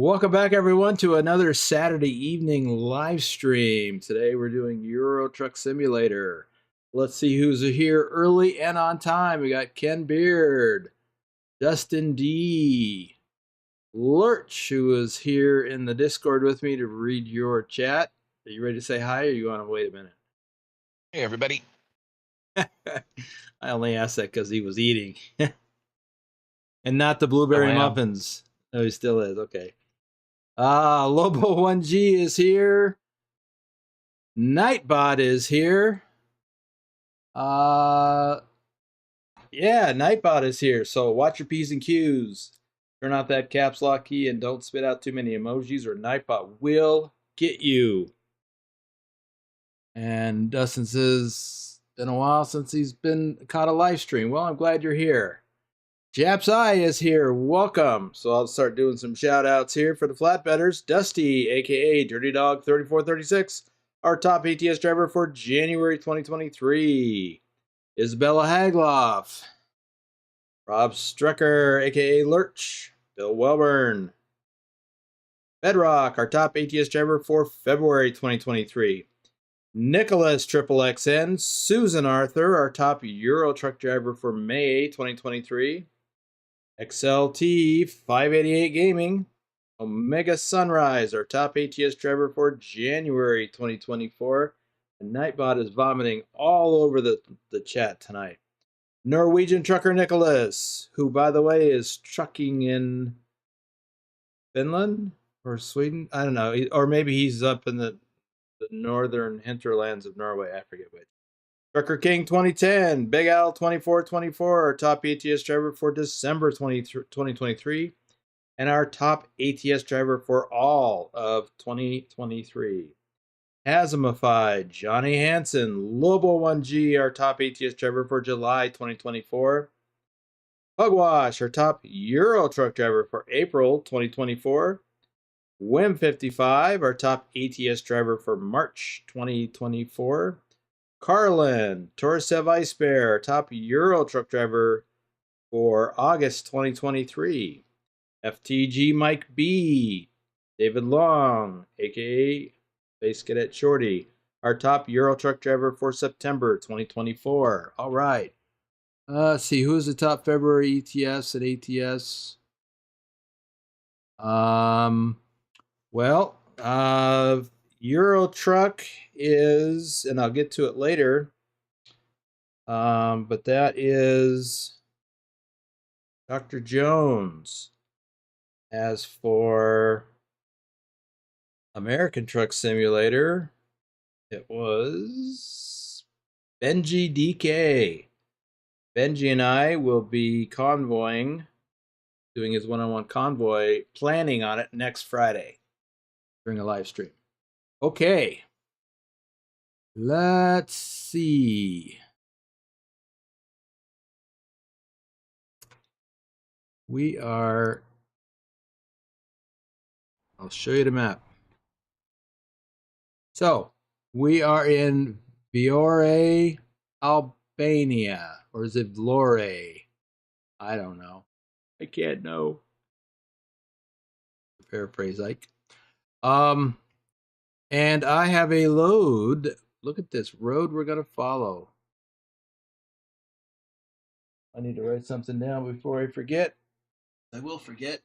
Welcome back, everyone, to another Saturday evening live stream. Today we're doing Euro Truck Simulator. Let's see who's here early and on time. We got Ken Beard, Dustin D, Lurch, who is here in the Discord with me to read your chat. Are you ready to say hi, or you want to wait a minute? Hey, everybody. I only asked that because he was eating. And not the blueberry muffins. No, he still is. Okay. Lobo1G is here. Nightbot is here. Yeah, Nightbot is here. So watch your P's and Q's. Turn off that caps lock key and don't spit out too many emojis or Nightbot will get you. And Dustin says, been a while since he's been caught a live stream. Well, I'm glad you're here. Jap's Eye is here. Welcome. So I'll start doing some shout outs here for the flatbedders. Dusty, aka Dirty Dog 3436, our top ATS driver for January 2023. Isabella Hagloff. Rob Strecker, aka Lurch. Bill Welburn. Bedrock, our top ATS driver for February 2023. Nicholas XXXN. Susan Arthur, our top Euro truck driver for May 2023. XLT 588 Gaming. Omega Sunrise, our top ATS driver for January 2024. And Nightbot is vomiting all over the chat tonight. Norwegian Trucker Nicholas, who, by the way, is trucking in Finland or Sweden. I don't know. Or maybe he's up in the northern hinterlands of Norway. I forget which. Trucker King 2010, Big Al 2424, our top ATS driver for December 2023, and our top ATS driver for all of 2023. Hasmified, Johnny Hansen, Lobo1G, our top ATS driver for July 2024. Pugwash, our top Euro truck driver for April 2024. Wim55, our top ATS driver for March 2024. Carlin, Torsev Ice Bear, top Euro truck driver for August 2023. FTG Mike B. David Long, aka Space Cadet Shorty, our top Euro truck driver for September 2024. All right. Let's see, who's the top February ETS and ATS? Euro Truck is, and I'll get to it later, but that is Dr. Jones. As for American Truck Simulator, it was Benji DK. Benji and I will be convoying, doing his one-on-one convoy, planning on it next Friday during a live stream. Okay. Let's see. We are, I'll show you the map. So, we are in Viore, Albania. Or is it Vlore? I don't know. I can't know. Paraphrase Ike. And I have a load. Look at this road we're going to follow. I need to write something down before I forget. I will forget.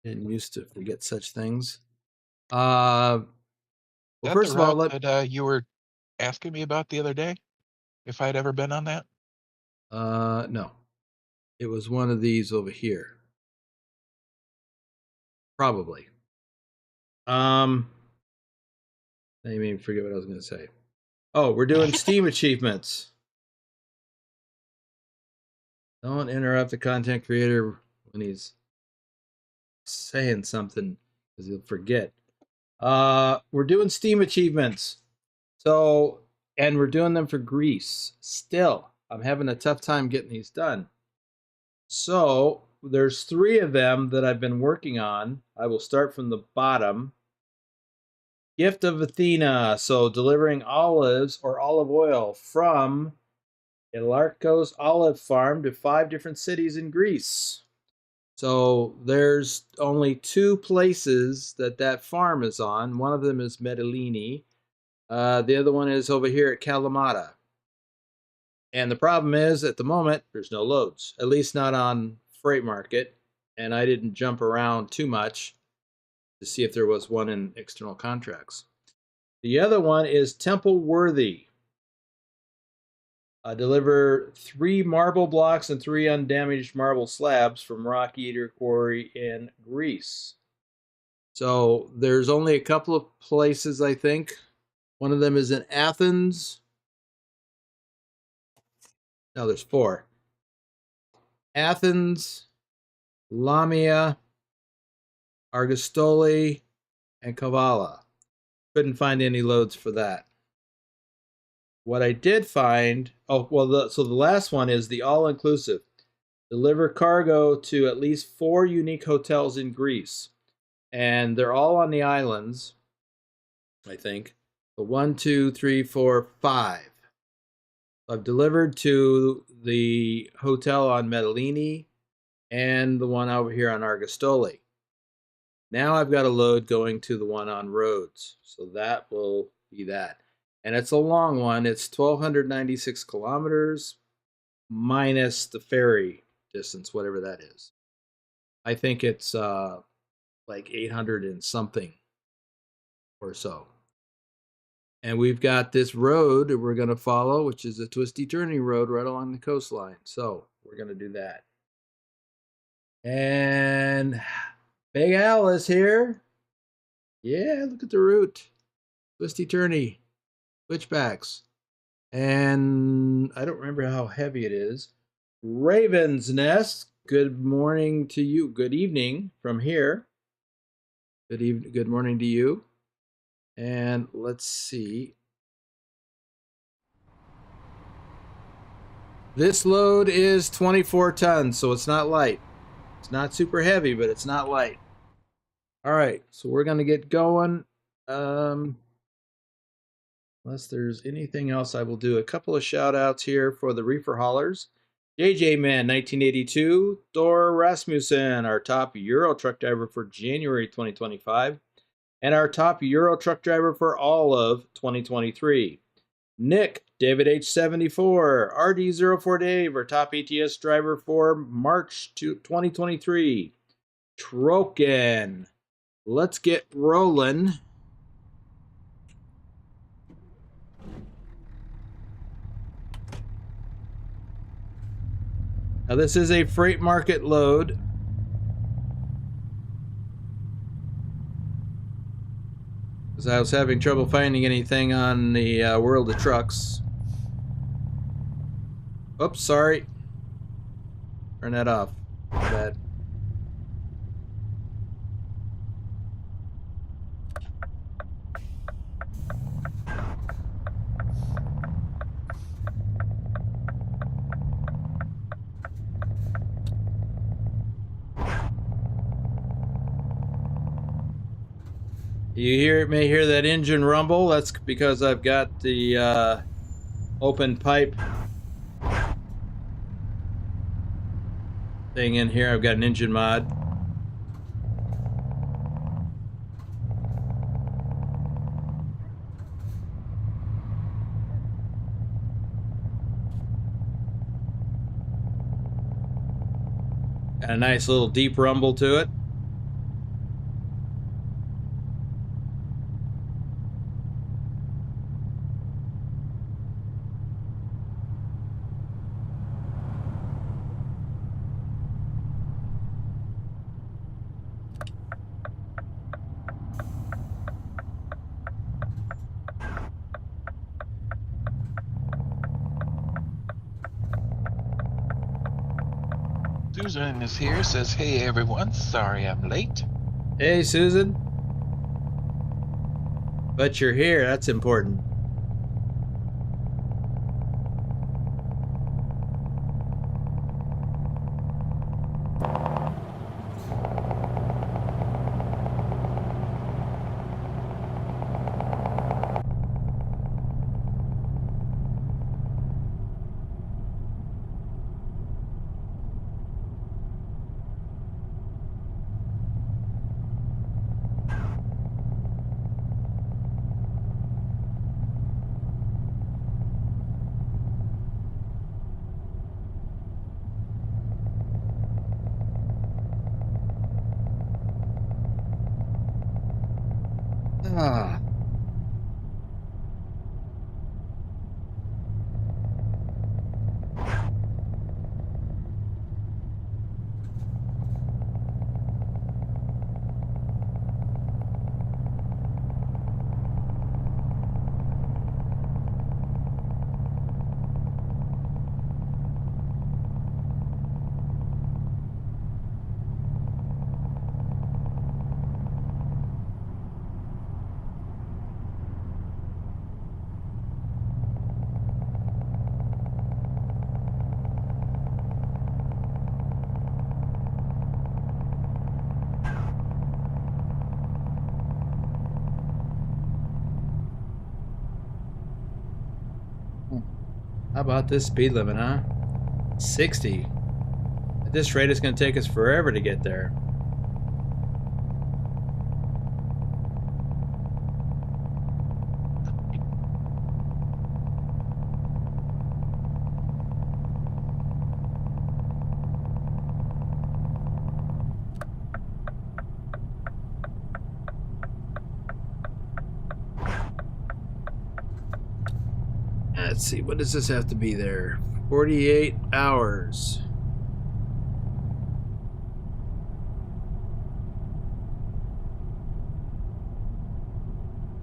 Didn't used to forget such things. Well, first of all, that you were asking me about the other day, if I'd ever been on that. No, it was one of these over here. Probably. I didn't even forget what I was going to say. Oh, we're doing Steam achievements. Don't interrupt the content creator when he's saying something, because he'll forget. We're doing Steam achievements. So, and we're doing them for Greece. Still, I'm having a tough time getting these done. So, there's 3 of them that I've been working on. I will start from the bottom. Gift of Athena, so delivering olives or olive oil from Ilarkos olive farm to 5 different cities in Greece. So there's only 2 places that farm is on. One of them is Medellini. The other one is over here at Kalamata. And the problem is, at the moment, there's no loads, at least not on Freight Market. And I didn't jump around too much to see if there was one in external contracts. The other one is Temple Worthy. Deliver 3 marble blocks and 3 undamaged marble slabs from Rock Eater Quarry in Greece. So there's only a couple of places, I think. One of them is in Athens. No, there's 4. Athens, Lamia, Argostoli, and Kavala. Couldn't find any loads for that. What I did find, so the last one is the all-inclusive. Deliver cargo to at least 4 unique hotels in Greece. And they're all on the islands, I think. So 1, 2, 3, 4, 5. I've delivered to the hotel on Medellini and the one over here on Argostoli. Now I've got a load going to the one on Rhodes. So that will be that. And it's a long one. It's 1,296 kilometers minus the ferry distance, whatever that is. I think it's like 800 and something or so. And we've got this road that we're going to follow, which is a twisty turning road right along the coastline. So we're going to do that. And Big Al is here. Yeah, look at the route. Twisty turny. Switchbacks. And I don't remember how heavy it is. Raven's Nest. Good morning to you. Good evening from here. Good morning to you. And let's see. This load is 24 tons, so it's not light. It's not super heavy, but it's not light. All right, so we're going to get going. Unless there's anything else, I will do a couple of shout outs here for the reefer haulers. JJ Man 1982, Thor Rasmussen, our top Euro truck driver for January 2025. And our top Euro truck driver for all of 2023. Nick, David H74, RD04 Dave, our top ATS driver for March 2023. Troken. Let's get rolling. Now this is a freight market load. I was having trouble finding anything on the World of Trucks. Oops, sorry. Turn that off. Bad. You may hear that engine rumble. That's because I've got the open pipe thing in here. I've got an engine mod. Got a nice little deep rumble to it. Susan is here, says, hey everyone, sorry I'm late. Hey Susan. But you're here, that's important. Ah. How about this speed limit, huh? 60. At this rate, it's going to take us forever to get there. Let's see, what does this have to be there? 48 hours.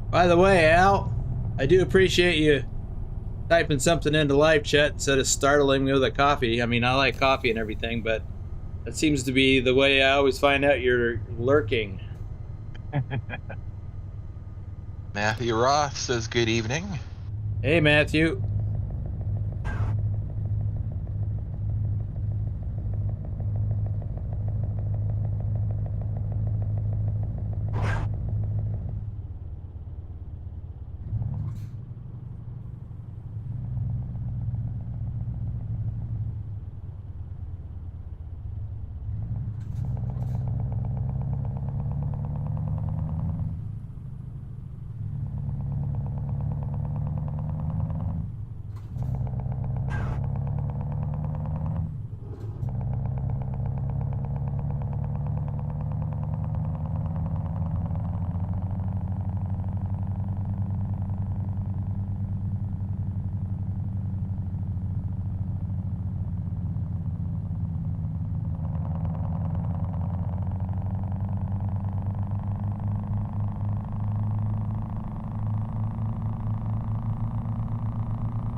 By the way, Al, I do appreciate you typing something into live chat instead of startling me with a coffee. I mean, I like coffee and everything, but that seems to be the way I always find out you're lurking. Matthew Roth says good evening. Hey, Matthew.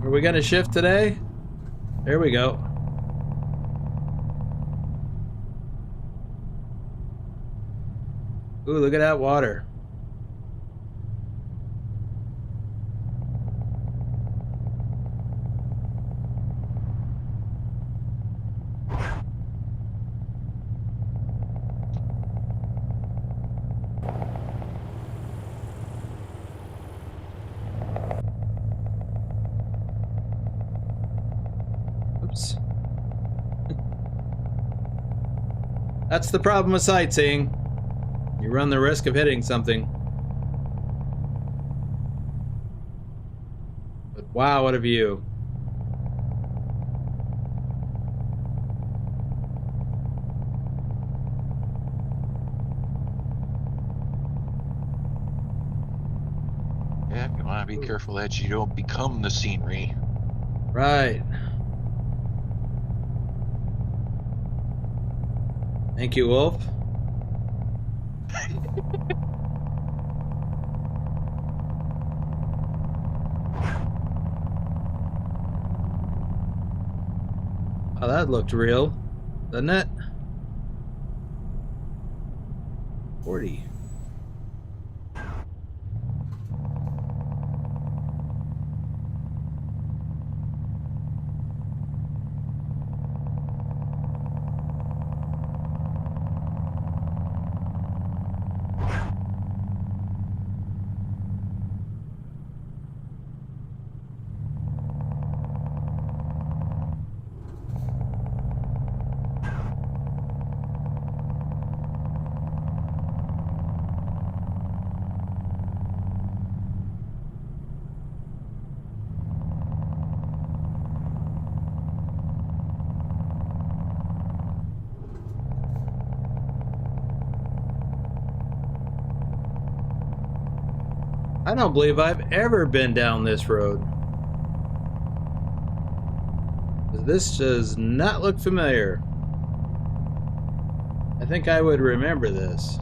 Are we gonna shift today? There we go. Ooh, look at that water. Oops. That's the problem with sightseeing. You run the risk of hitting something. But wow, what a view. Yeah, you want to be careful that you don't become the scenery. Right. Thank you, Wolf. Oh, that looked real, doesn't it? 40. I don't believe I've ever been down this road. This does not look familiar. I think I would remember this.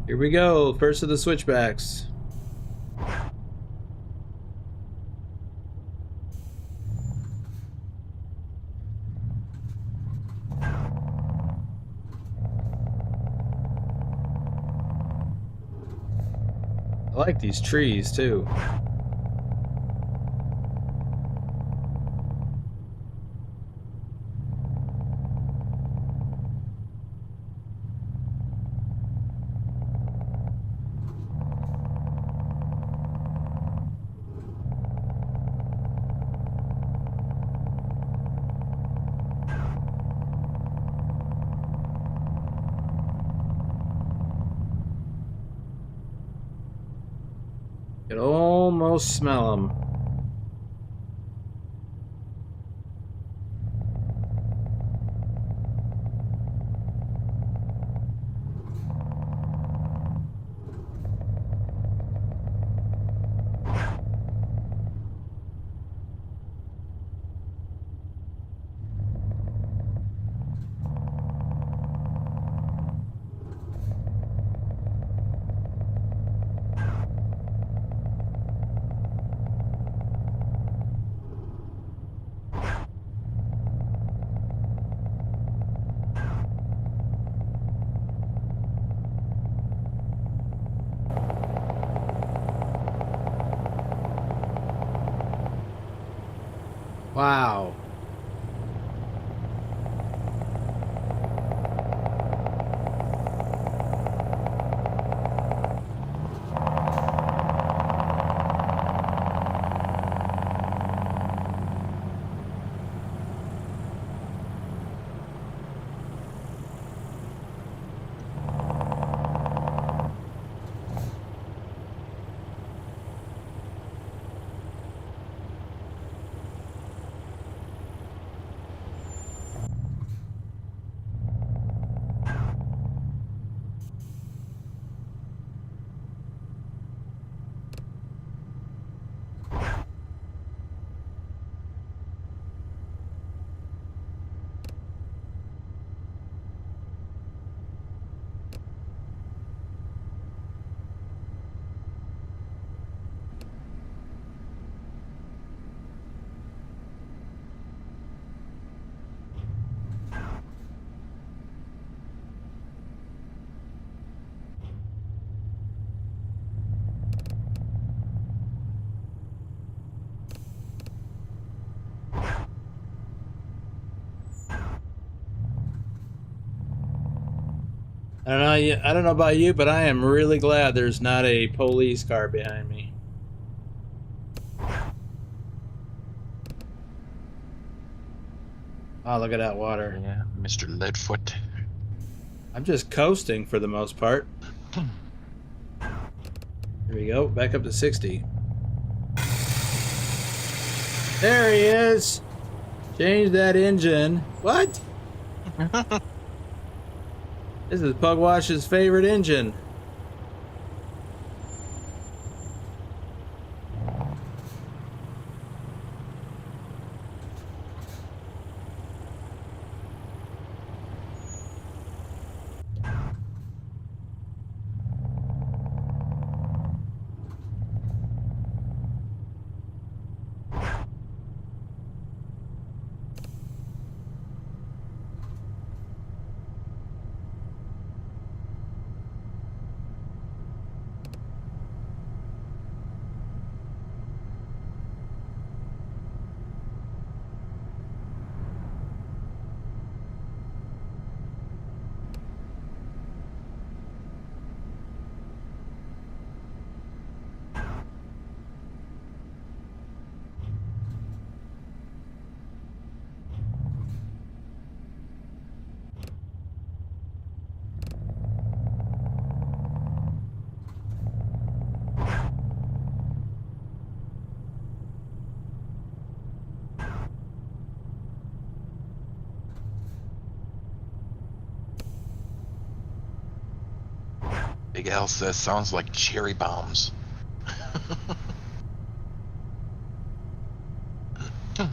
Here we go, first of the switchbacks. I like these trees too. You can almost smell them. Wow. I don't know about you, but I am really glad there's not a police car behind me. Oh, look at that water. Yeah, Mr. Leadfoot. I'm just coasting for the most part. Here we go, back up to 60. There he is! Change that engine. What? This is Pugwash's favorite engine. Miguel says sounds like cherry bombs. So,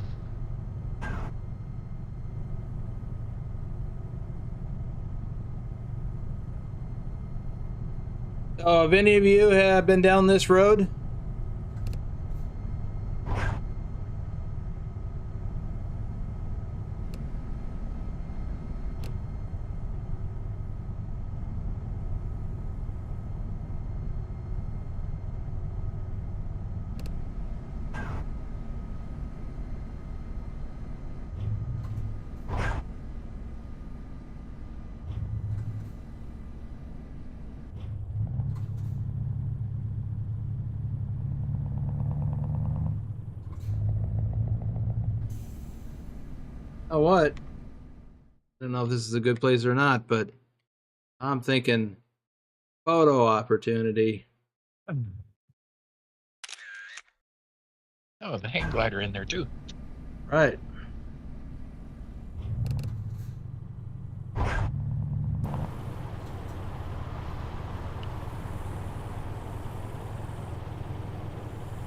have any of you have been down this road? Oh, what? I don't know if this is a good place or not, but I'm thinking photo opportunity. Oh, the hang glider in there too. Right.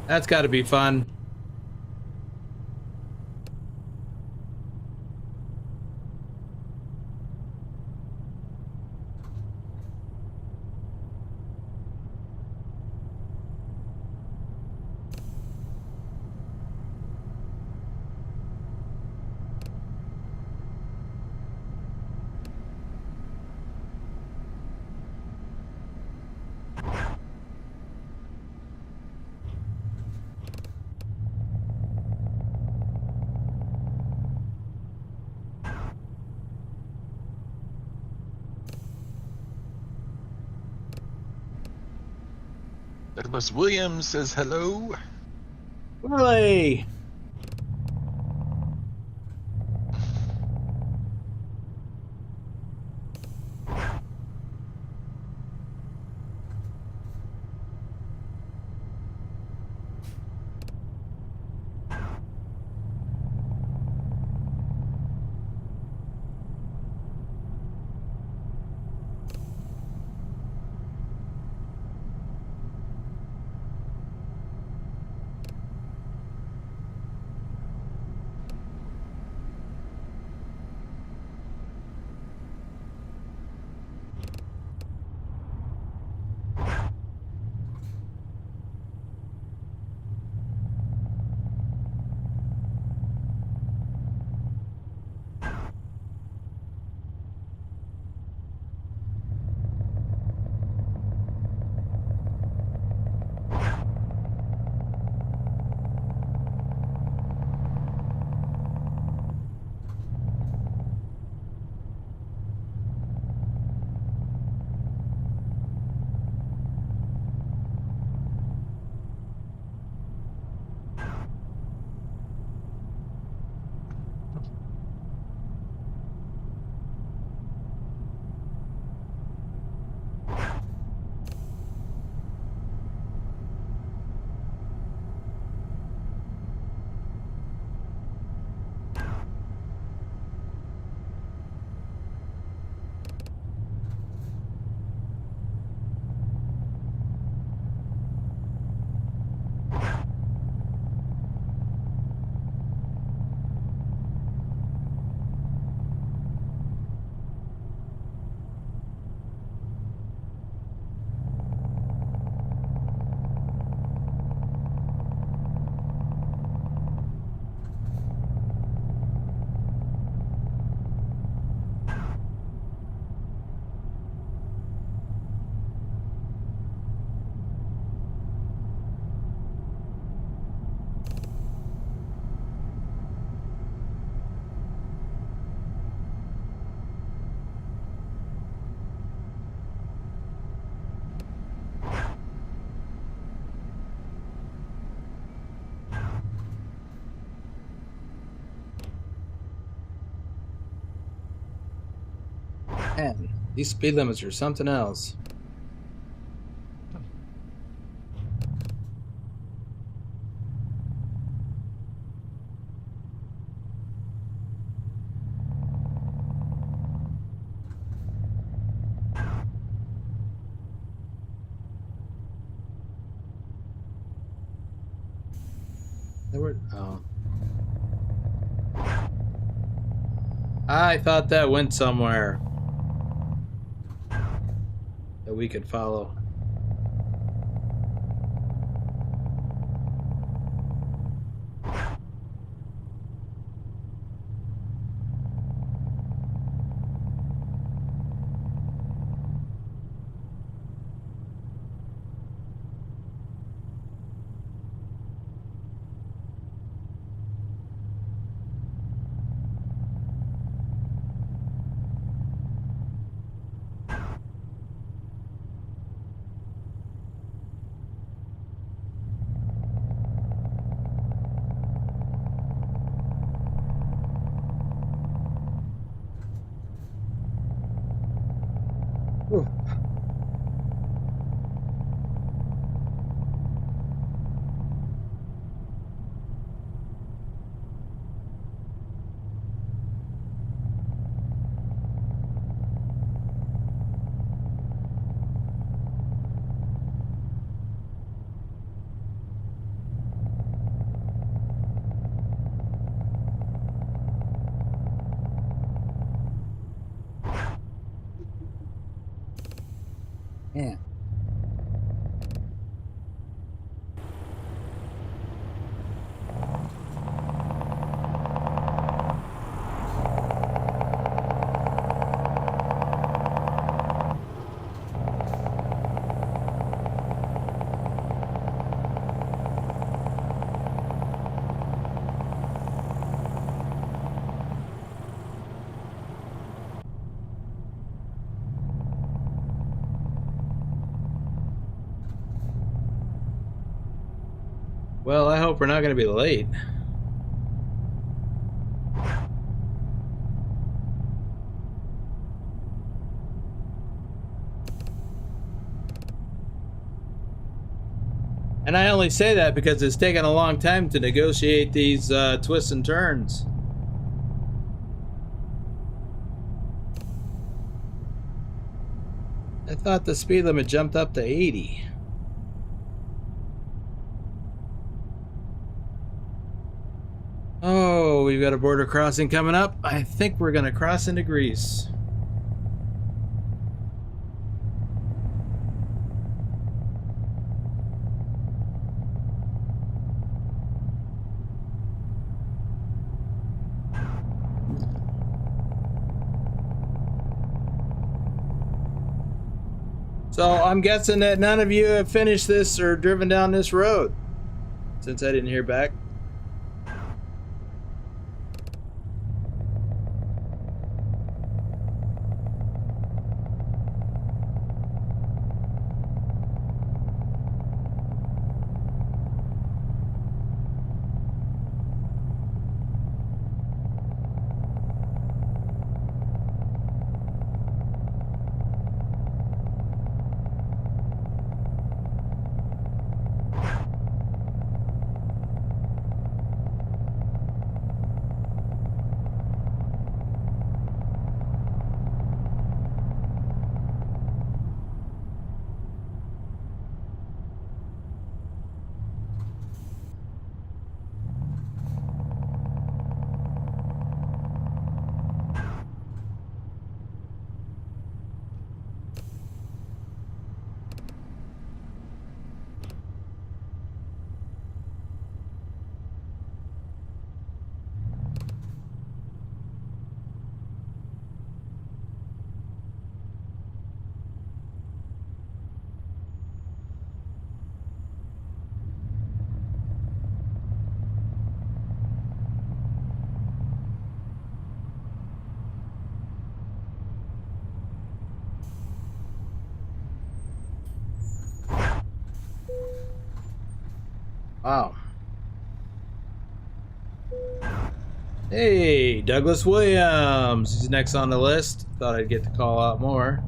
That's got to be fun. Douglas Williams says hello. Really? Man, these speed limits are something else. Where? Oh. I thought that went somewhere that we could follow. Whew. Man. Well, I hope we're not going to be late. And I only say that because it's taken a long time to negotiate these twists and turns. I thought the speed limit jumped up to 80. Oh, we've got a border crossing coming up. I think we're going to cross into Greece. So I'm guessing that none of you have finished this or driven down this road, since I didn't hear back. Wow. Hey, Douglas Williams. He's next on the list. Thought I'd get to call out more.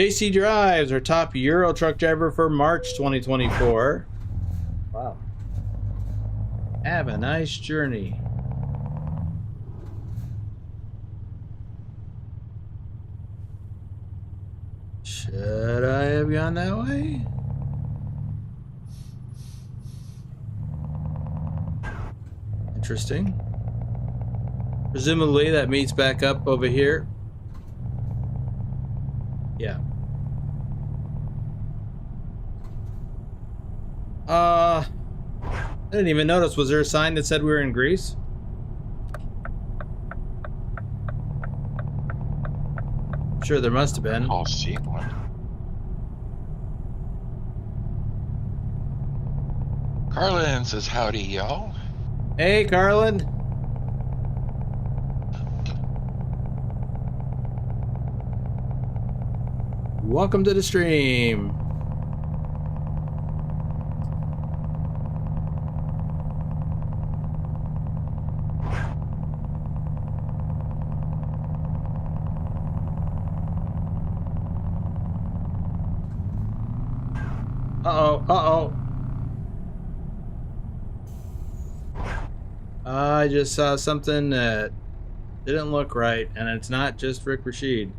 JC Drives, our top Euro truck driver for March 2024. Wow. Have a nice journey. Should I have gone that way? Interesting. Presumably that meets back up over here. Yeah. I didn't even notice. Was there a sign that said we were in Greece? Sure, there must have been. I'll see one. Carlin says howdy, y'all. Hey, Carlin. Welcome to the stream. Uh-oh, uh-oh. I just saw something that didn't look right, and it's not just Rick Rashid.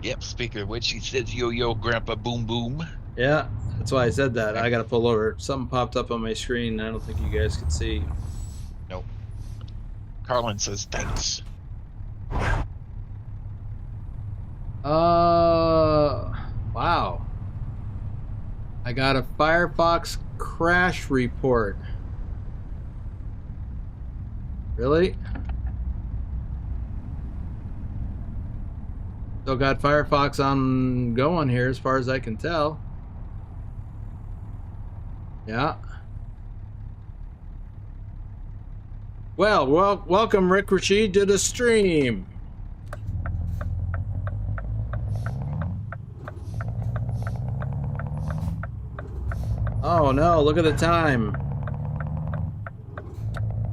Yep, speaking of which, he says yo-yo grandpa boom boom. Yeah, that's why I said that. I gotta pull over. Something popped up on my screen. I don't think you guys could see. Nope. Carlin says thanks. Wow. I got a Firefox crash report. Really? Still got Firefox on going here as far as I can tell. Yeah. Well, welcome Rick Rashid to the stream. Oh no, look at the time.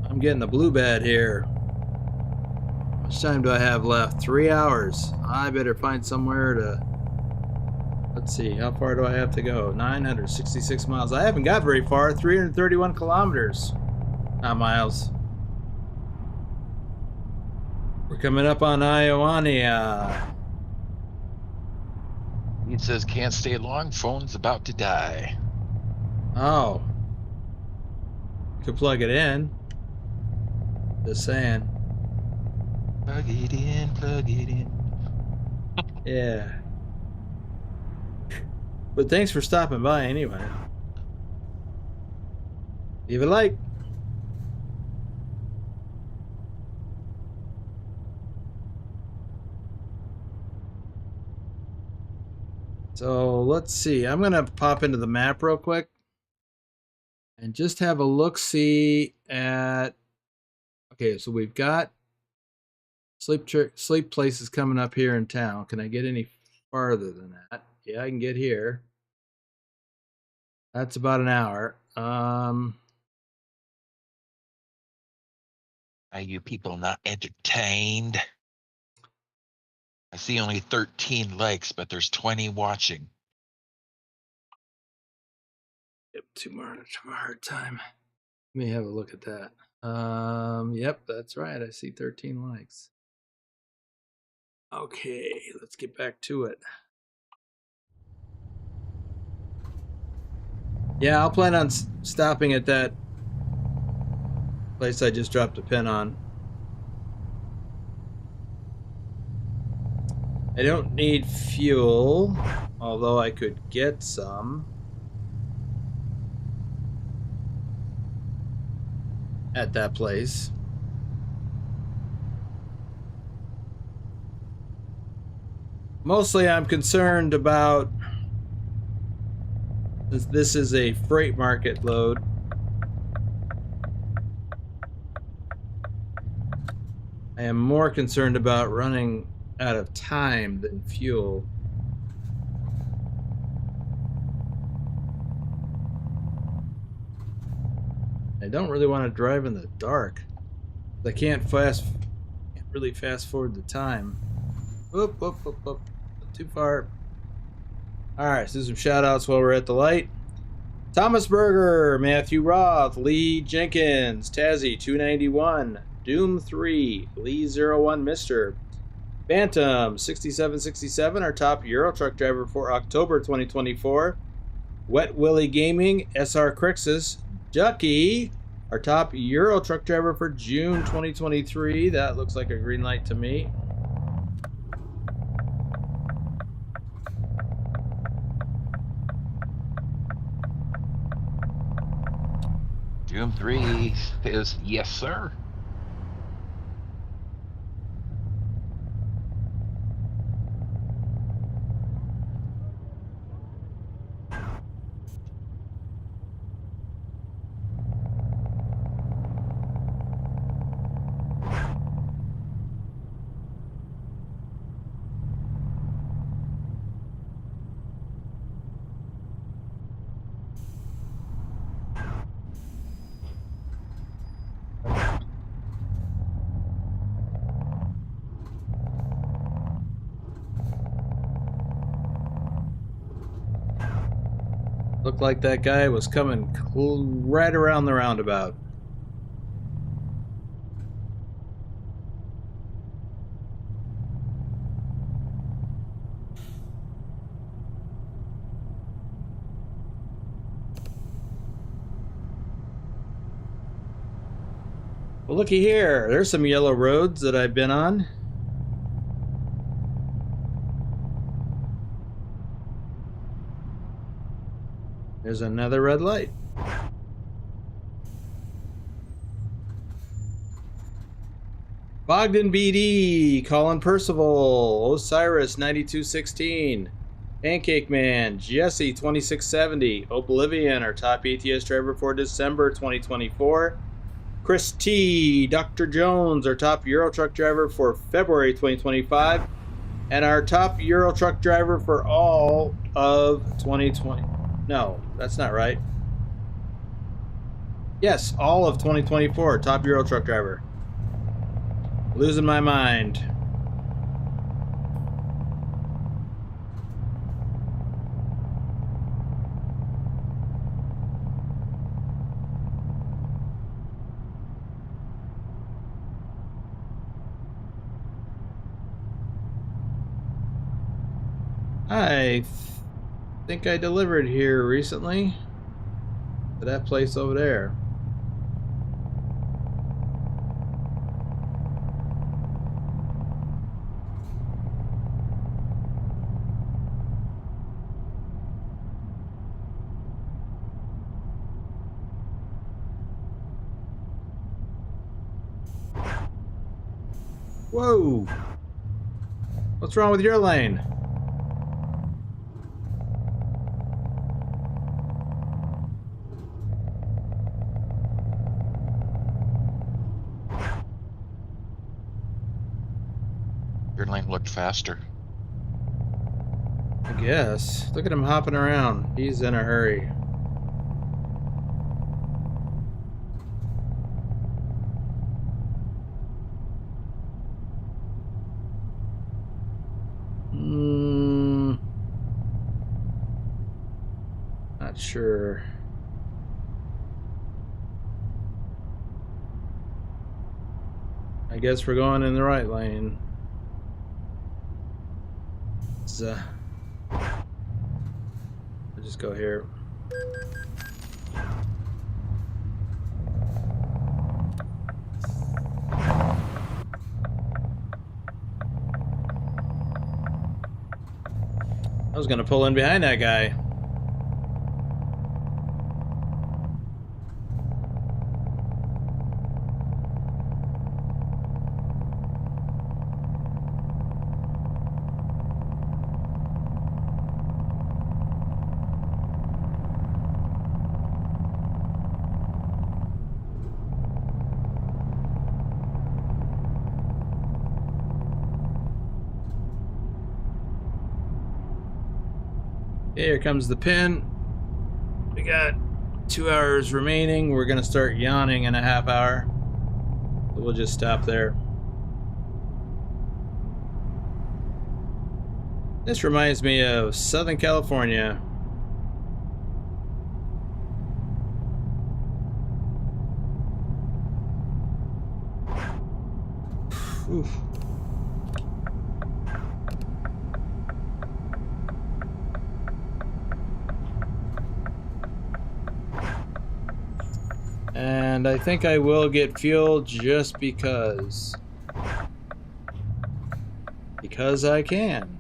I'm getting the blue bed here. How much time do I have left? 3 hours. I better find somewhere to... Let's see, how far do I have to go? 966 miles. I haven't got very far. 331 kilometers. Not miles. We're coming up on Iowania. He says can't stay long, phone's about to die. Oh. Could plug it in. Just saying. Plug it in, plug it in. Yeah. But thanks for stopping by anyway. Leave a like. So let's see. I'm gonna pop into the map real quick and just have a look-see at. Okay, so we've got sleep places coming up here in town. Can I get any farther than that? Yeah, I can get here. That's about an hour. Are you people not entertained? I see only 13 likes, but there's 20 watching. Yep, tomorrow a hard time. Let me have a look at that. Yep, that's right. I see 13 likes. Okay, let's get back to it. Yeah, I'll plan on stopping at that place I just dropped a pin on. I don't need fuel, although I could get some at that place. Mostly I'm concerned about, since this is a freight market load, I am more concerned about running out of time than fuel. I don't really want to drive in the dark. I can't really fast forward the time. Whoop, whoop, whoop, whoop. Not too far. All right, let's do some shout outs while we're at the light. Thomas Berger, Matthew Roth, Lee Jenkins, Tazzy 291, Doom 3, Lee 01 Mister, Phantom 6767, our top Euro truck driver for October 2024, Wet Willie Gaming, SR Crixus, Ducky, our top Euro truck driver for June 2023. That looks like a green light to me. Doom 3 says yes, sir. Looked like that guy was coming right around the roundabout. Well, looky here. There's some yellow roads that I've been on. There's another red light. Bogdan BD, Colin Percival, Osiris 9216, Pancake Man, Jesse 2670, Oblivion, our top ATS driver for December 2024, Chris T, Dr. Jones, our top Euro truck driver for February 2025, and our top Euro truck driver for all of 2020. No, that's not right. Yes, all of 2024, top Euro truck driver. Losing my mind. I think I delivered here recently to that place over there. Whoa! What's wrong with your lane? Your lane looked faster. I guess. Look at him hopping around. He's in a hurry. Not sure. I guess we're going in the right lane. I'll just go here. I was gonna pull in behind that guy. Here comes the pin. We got 2 hours remaining. We're gonna start yawning in a half hour. So we'll just stop there. This reminds me of Southern California. Oof. And I think I will get fuel just because. Because I can.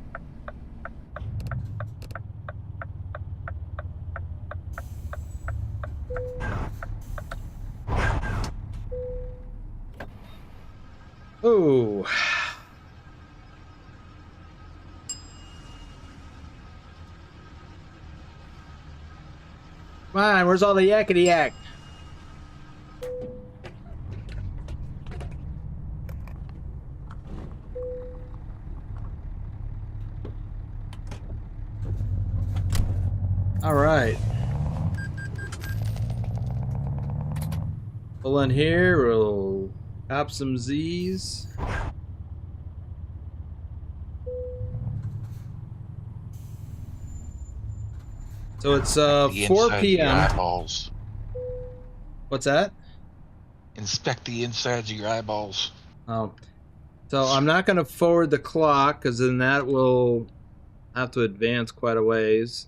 Oh. Come on, where's all the yakety yak? All right. Pull in here, we'll cop some Z's. So it's 4 p.m. Eyeballs. What's that? Inspect the insides of your eyeballs. Oh. So I'm not going to forward the clock because then that will have to advance quite a ways.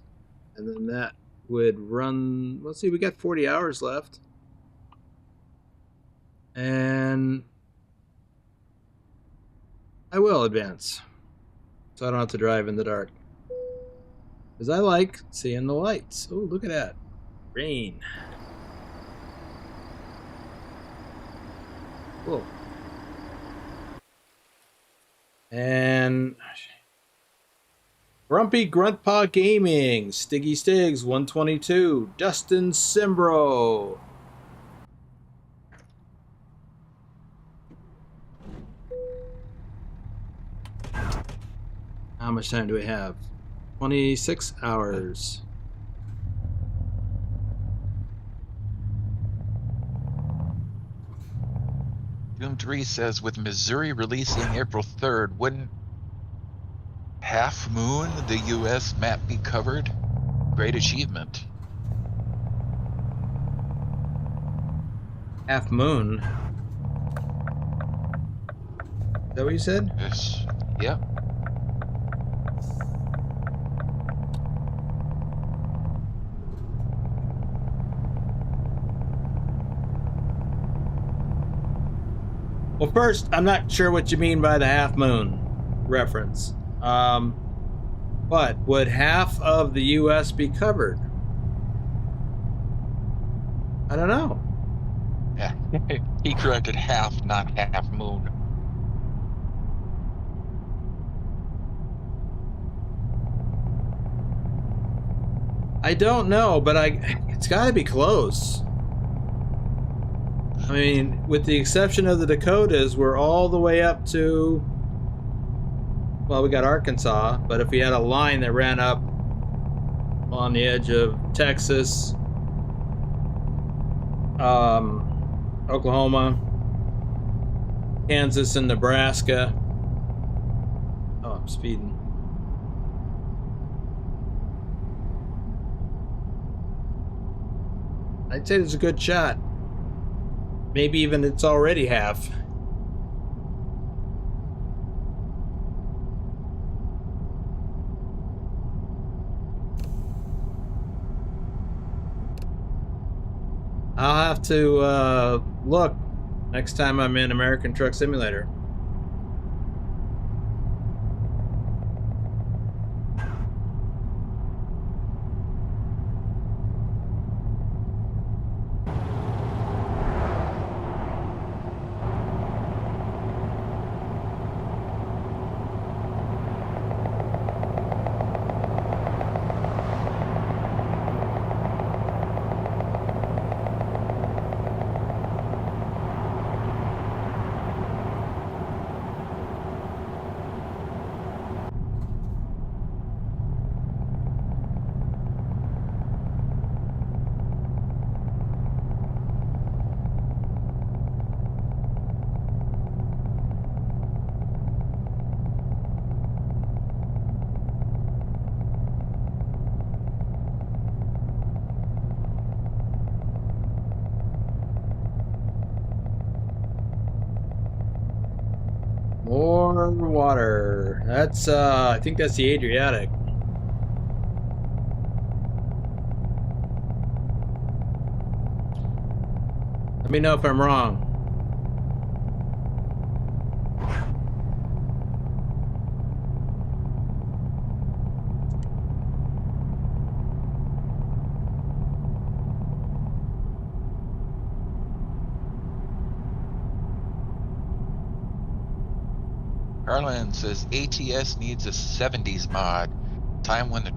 And then that would run, let's see, we got 40 hours left. And I will advance. So I don't have to drive in the dark. Because I like seeing the lights. Oh, look at that. Rain. Cool. And Grumpy Gruntpaw Gaming, Stiggy Stigs 122, Dustin Simbro. How much time do we have? 26 hours. Doom 3 says, with Missouri releasing April 3rd, wouldn't Half Moon, the U.S. map, be covered? Great achievement. Half Moon? Is that what you said? Yes. Yep. Well, first, I'm not sure what you mean by the Half Moon reference. But would half of the U.S. be covered? I don't know. Yeah. He corrected half, not half moon. I don't know, but it's got to be close. I mean, with the exception of the Dakotas, we're all the way up to, well, we got Arkansas, but if we had a line that ran up on the edge of Texas, Oklahoma, Kansas, and Nebraska. Oh, I'm speeding. I'd say it's a good shot. Maybe even it's already half. I'll have to look next time I'm in American Truck Simulator. More water. That's, I think that's the Adriatic. Let me know if I'm wrong. Harlan says ATS needs a 70s mod. Time when the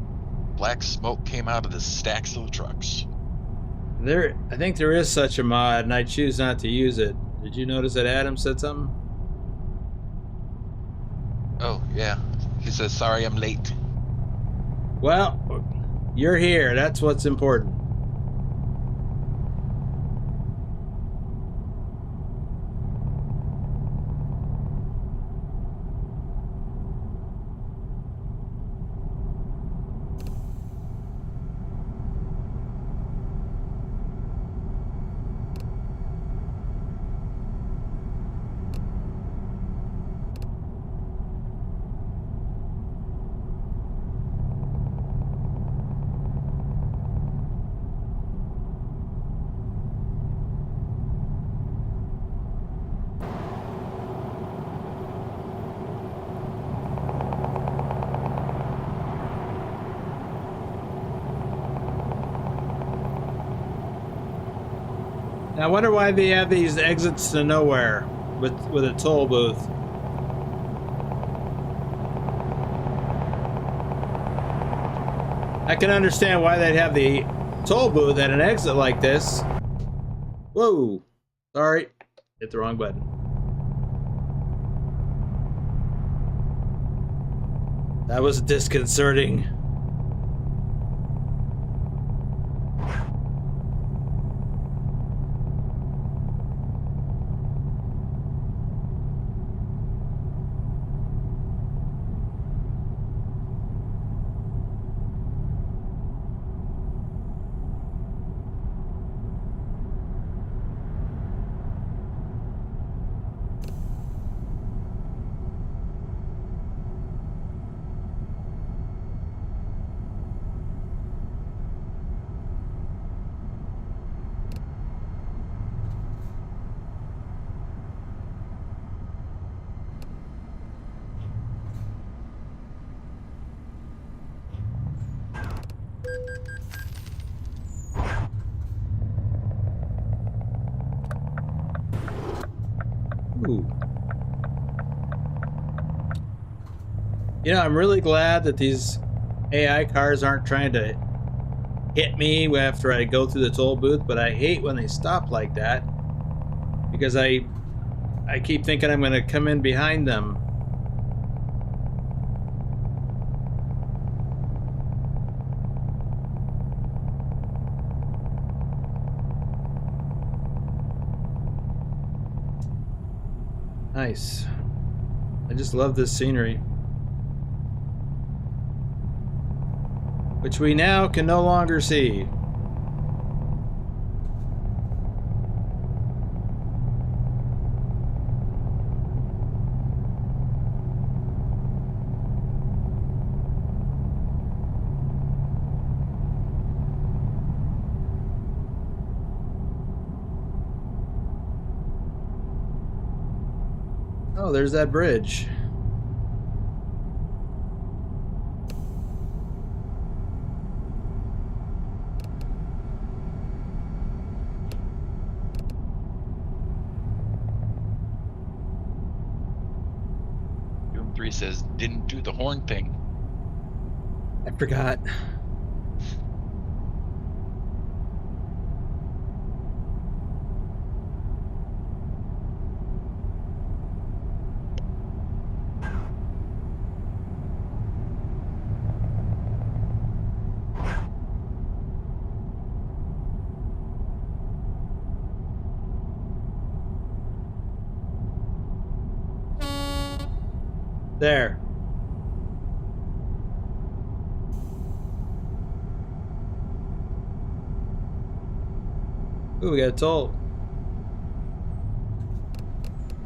black smoke came out of the stacks of the trucks. I think there is such a mod, and I choose not to use it. Did you notice that Adam said something? Oh, yeah. He says, sorry I'm late. Well, you're here. That's what's important. Now, I wonder why they have these exits to nowhere with a toll booth. I can understand why they'd have the toll booth at an exit like this. Whoa. Sorry. Hit the wrong button. That was disconcerting. Ooh. You know, I'm really glad that these AI cars aren't trying to hit me after I go through the toll booth, but I hate when they stop like that because I keep thinking I'm going to come in behind them. Nice. I just love this scenery. Which we now can no longer see. Oh, there's that bridge. Doom 3 says, didn't do the horn thing. I forgot. There. Ooh, we got a toll.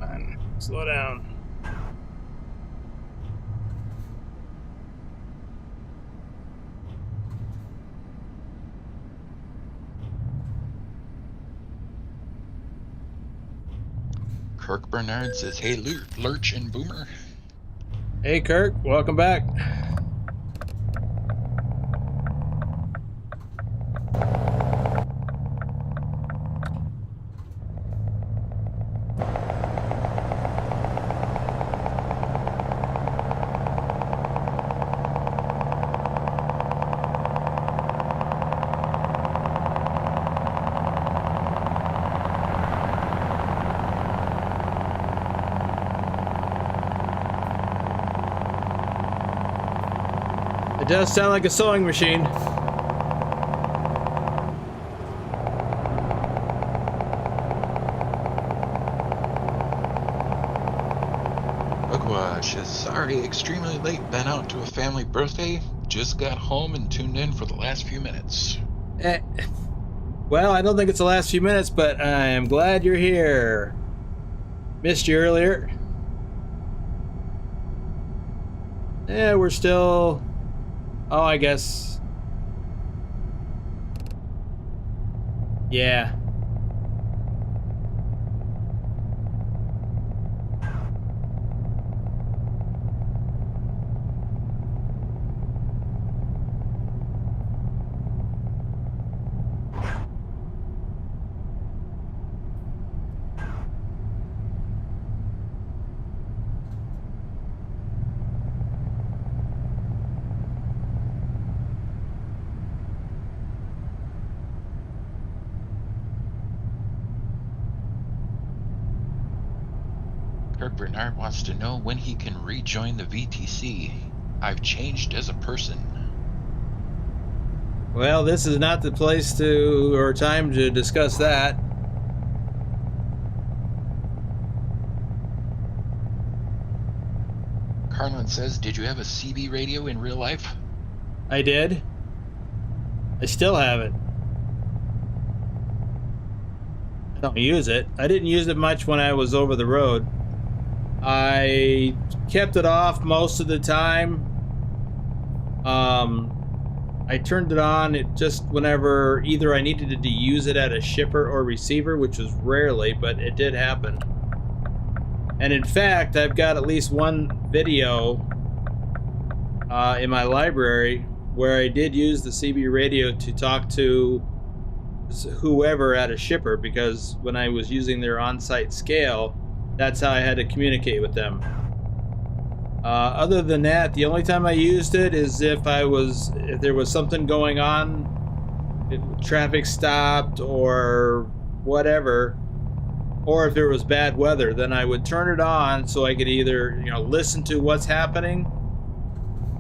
Come on, slow down. Kirk Bernard says, hey, Lurch and Boomer. Hey, Kirk, welcome back. It does sound like a sewing machine. Bugwash says, sorry, extremely late, been out to a family birthday, just got home and tuned in for the last few minutes. Well, I don't think it's the last few minutes, but I am glad you're here. Missed you earlier. Yeah, we're still... Oh, I guess. Yeah. Kirk Bernard wants to know when he can rejoin the VTC. I've changed as a person. Well, this is not the place to or time to discuss that. Carlin says, did you have a CB radio in real life? I did. I still have it. I don't use it. I didn't use it much when I was over the road. I kept it off most of the time. I turned it on just whenever either I needed to use it at a shipper or receiver, which was rarely, but it did happen. And in fact, I've got at least one video in my library where I did use the CB radio to talk to whoever at a shipper, because when I was using their on-site scale, that's how I had to communicate with them. Other than that, the only time I used it is if there was something going on, if traffic stopped or whatever, or if there was bad weather, then I would turn it on so I could either, listen to what's happening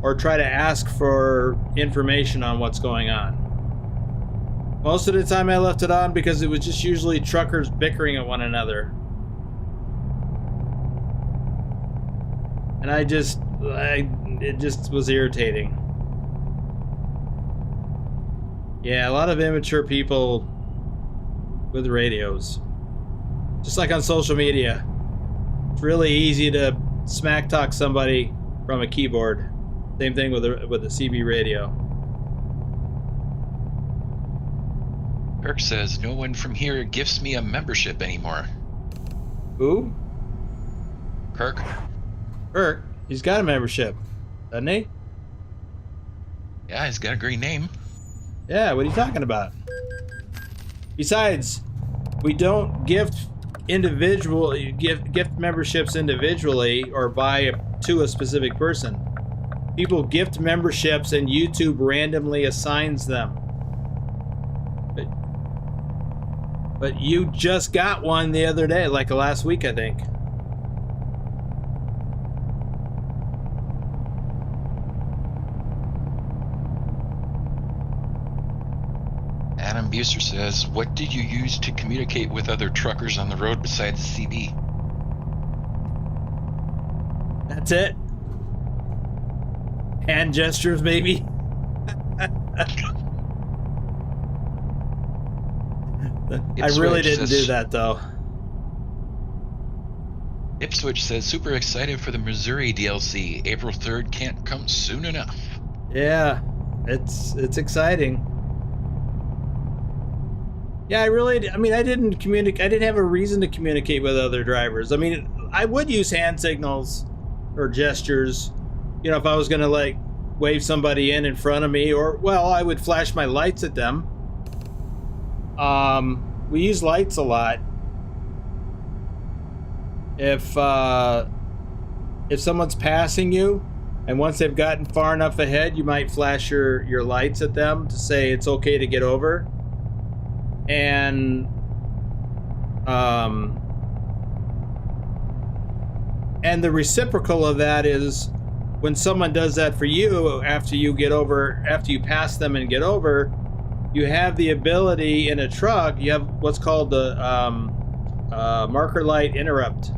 or try to ask for information on what's going on. Most of the time I left it on because it was just usually truckers bickering at one another. And it just was irritating. Yeah, a lot of immature people with radios. Just like on social media. It's really easy to smack talk somebody from a keyboard. Same thing with a CB radio. Kirk says, no one from here gifts me a membership anymore. Who? Kirk. Kirk? He's got a membership, doesn't he? Yeah, he's got a great name. Yeah, what are you talking about? Besides, we don't gift memberships individually or buy to a specific person. People gift memberships and YouTube randomly assigns them. But you just got one the other day, like last week, I think. Adam Buser says, what did you use to communicate with other truckers on the road besides CB? That's it. Hand gestures, maybe. I really didn't do that, though. Ipswich says, super excited for the Missouri DLC. April 3rd can't come soon enough. Yeah, it's exciting. Yeah, I mean, I didn't communicate. I didn't have a reason to communicate with other drivers. I mean, I would use hand signals or gestures, you know, if I was going to like wave somebody in front of me, or, well, I would flash my lights at them. We use lights a lot. If someone's passing you, and once they've gotten far enough ahead, you might flash your lights at them to say it's okay to get over. And the reciprocal of that is when someone does that for you after you pass them and get over, you have the ability in a truck, you have what's called the marker light interrupt.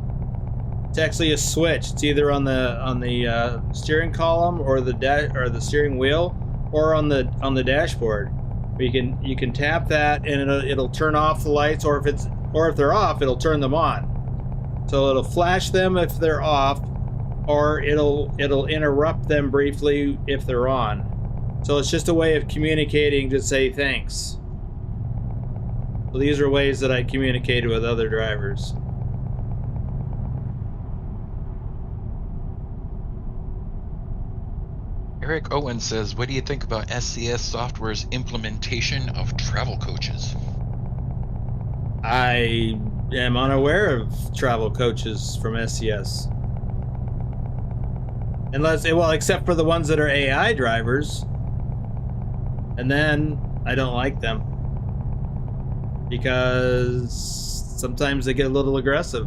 It's actually a switch. It's either on the steering column or the steering wheel, or on the dashboard. You can tap that and it'll turn off the lights, or if they're off, it'll turn them on. So it'll flash them if they're off, or it'll interrupt them briefly if they're on. So it's just a way of communicating to say thanks. So these are ways that I communicated with other drivers. Eric Owen says, what do you think about SCS Software's implementation of travel coaches? I am unaware of travel coaches from SCS. Except for the ones that are AI drivers. And then I don't like them. Because sometimes they get a little aggressive.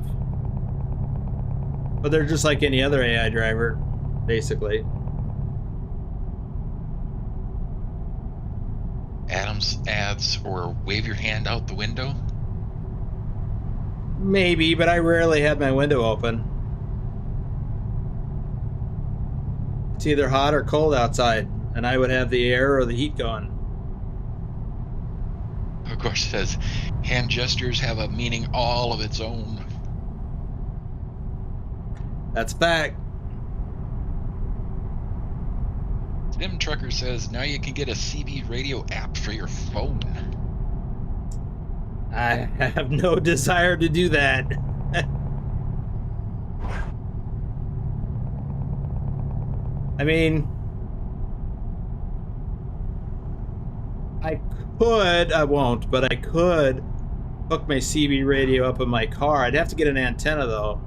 But they're just like any other AI driver, basically. Adams adds, or wave your hand out the window? Maybe, but I rarely have my window open. It's either hot or cold outside, and I would have the air or the heat going. Of course, it says, hand gestures have a meaning all of its own. That's a fact. Tim Trucker says, now you can get a CB radio app for your phone. I have no desire to do that. I mean, I won't, but I could hook my CB radio up in my car. I'd have to get an antenna, though.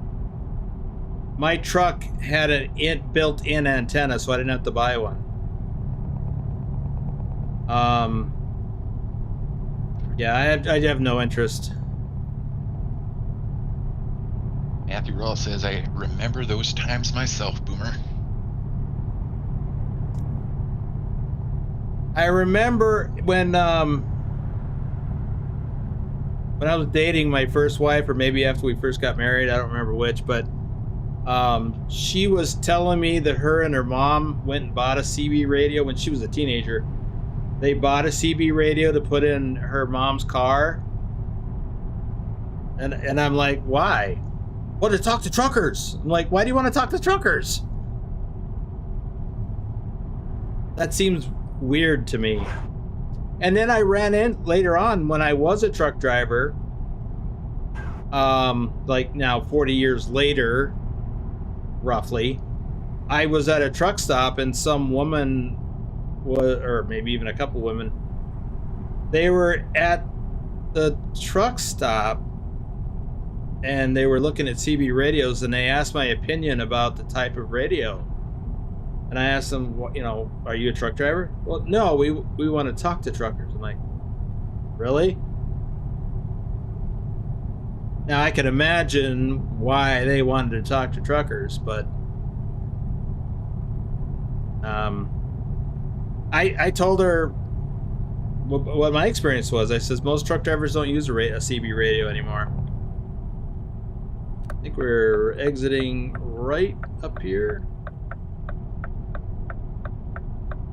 My truck had an built-in antenna, so I didn't have to buy one. Yeah, I have no interest. Matthew Ross says, I remember those times myself, Boomer. I remember when I was dating my first wife, or maybe after we first got married, I don't remember which, but she was telling me that her and her mom went and bought a CB radio when she was a teenager. They bought a CB radio to put in her mom's car. And I'm like, why? Well, to talk to truckers. I'm like, why do you want to talk to truckers? That seems weird to me. And then I ran in later on when I was a truck driver, like now 40 years later, roughly, I was at a truck stop and some woman or maybe even a couple women, they were at the truck stop and they were looking at CB radios, and they asked my opinion about the type of radio. And I asked them, you know, are you a truck driver? Well, no, we want to talk to truckers. I'm like, really? Now I can imagine why they wanted to talk to truckers, but I told her what my experience was. I says most truck drivers don't use a CB radio anymore. I think we're exiting right up here.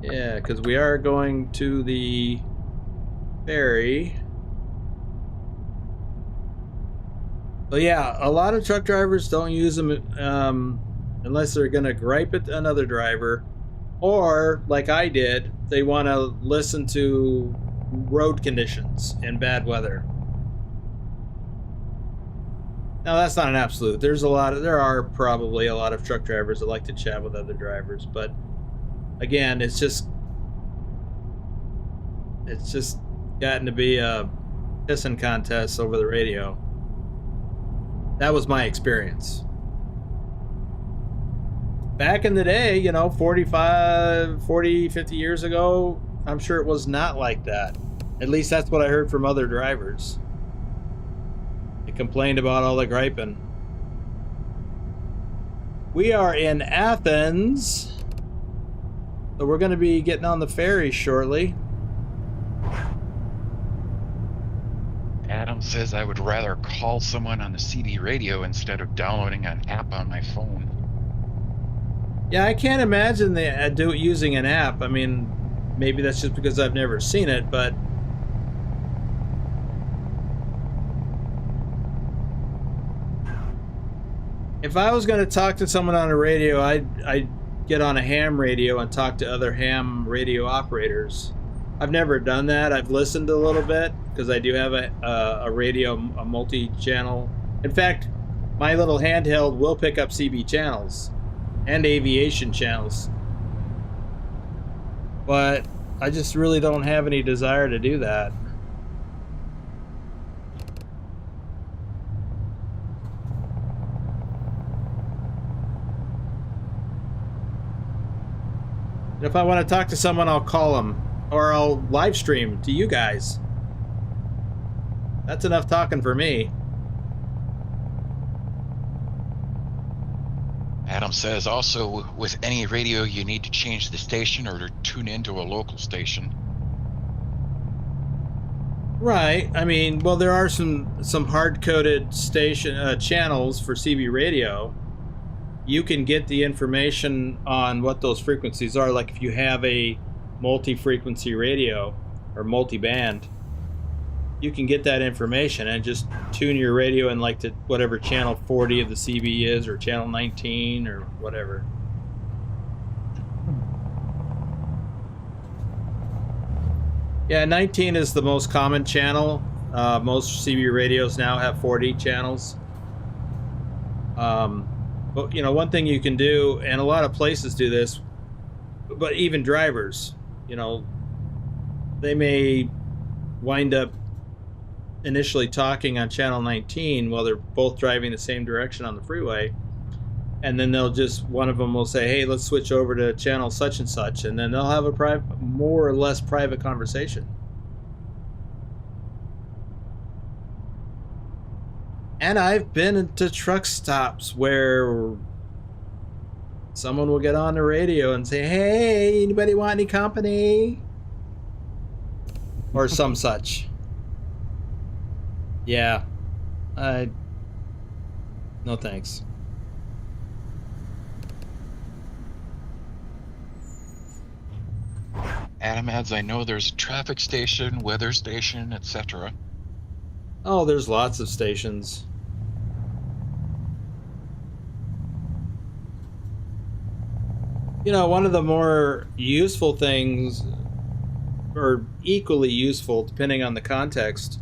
Yeah, because we are going to the ferry. But yeah, a lot of truck drivers don't use them unless they're going to gripe at another driver. Or, like I did, they want to listen to road conditions and bad weather. Now that's not an absolute. There are probably a lot of truck drivers that like to chat with other drivers, but again, it's just gotten to be a pissing contest over the radio. That was my experience. Back in the day, 40, 50 years ago, I'm sure it was not like that. At least that's what I heard from other drivers. They complained about all the griping. We are in Athens, so we're going to be getting on the ferry shortly. Adam says I would rather call someone on the CB radio instead of downloading an app on my phone. Yeah, I can't imagine they do it using an app. I mean, maybe that's just because I've never seen it, but if I was going to talk to someone on a radio, I'd get on a ham radio and talk to other ham radio operators. I've never done that. I've listened a little bit because I do have a radio, a multi-channel. In fact, my little handheld will pick up CB channels and aviation channels. But I just really don't have any desire to do that. If I want to talk to someone, I'll call them. Or I'll live stream to you guys. That's enough talking for me. Adam says also with any radio you need to change the station or to tune into a local station. Right. I mean, well, there are some hard-coded station channels for CB radio. You can get the information on what those frequencies are. Like if you have a multi-frequency radio or multi-band, you can get that information and just tune your radio in like to whatever channel 40 of the CB is, or channel 19 or whatever. Yeah, 19 is the most common channel. Most CB radios now have 40 channels. But one thing you can do, and a lot of places do this, but even drivers, they may wind up initially talking on channel 19 while they're both driving the same direction on the freeway, and then one of them will say, hey, let's switch over to channel such and such, and then they'll have a more or less private conversation. And I've been to truck stops where someone will get on the radio and say, hey, anybody want any company? Or some such. Yeah. No thanks. Adam adds, I know there's a traffic station, weather station, etc. Oh, there's lots of stations. One of the more useful things, or equally useful depending on the context,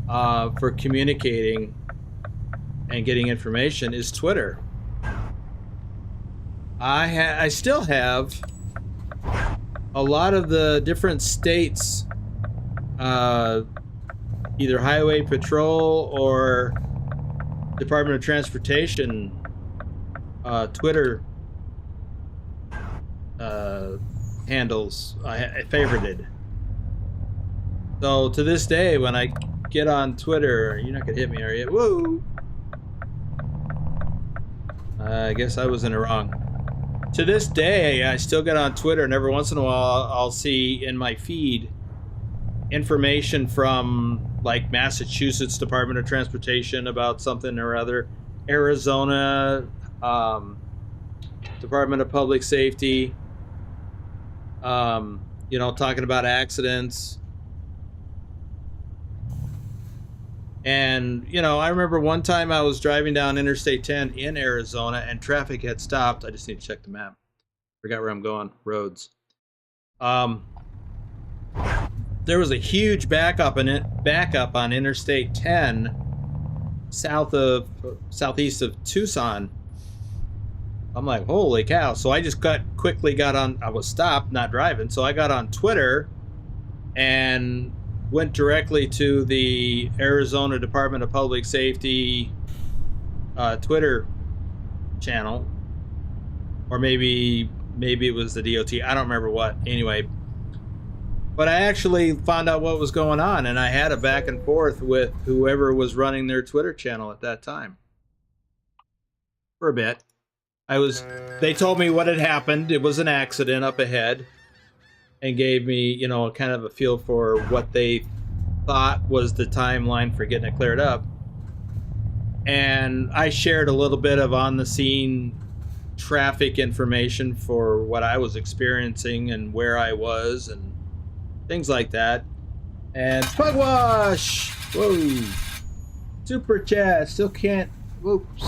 for communicating and getting information is Twitter. I still have a lot of the different states, either Highway Patrol or Department of Transportation Twitter handles I favorited. So to this day, when I get on Twitter, you're not gonna hit me, are you? Woo! I guess I was in the wrong. To this day, I still get on Twitter, and every once in a while I'll see in my feed information from like Massachusetts Department of Transportation about something or other, Arizona Department of Public Safety, talking about accidents. And, I remember one time I was driving down Interstate 10 in Arizona and traffic had stopped. I just need to check the map. Forgot where I'm going. Roads. there was a huge backup on Interstate 10 southeast of Tucson. I'm like, holy cow. So I just quickly got on. I was stopped, not driving. So I got on Twitter and went directly to the Arizona Department of Public Safety Twitter channel. Or maybe it was the DOT. I don't remember what. Anyway. But I actually found out what was going on, and I had a back and forth with whoever was running their Twitter channel at that time. For a bit. They told me what had happened. It was an accident up ahead, and gave me, you know, kind of a feel for what they thought was the timeline for getting it cleared up. And I shared a little bit of on-the-scene traffic information for what I was experiencing and where I was and things like that. And Pugwash! Whoa! Super chat. Still can't. Whoops.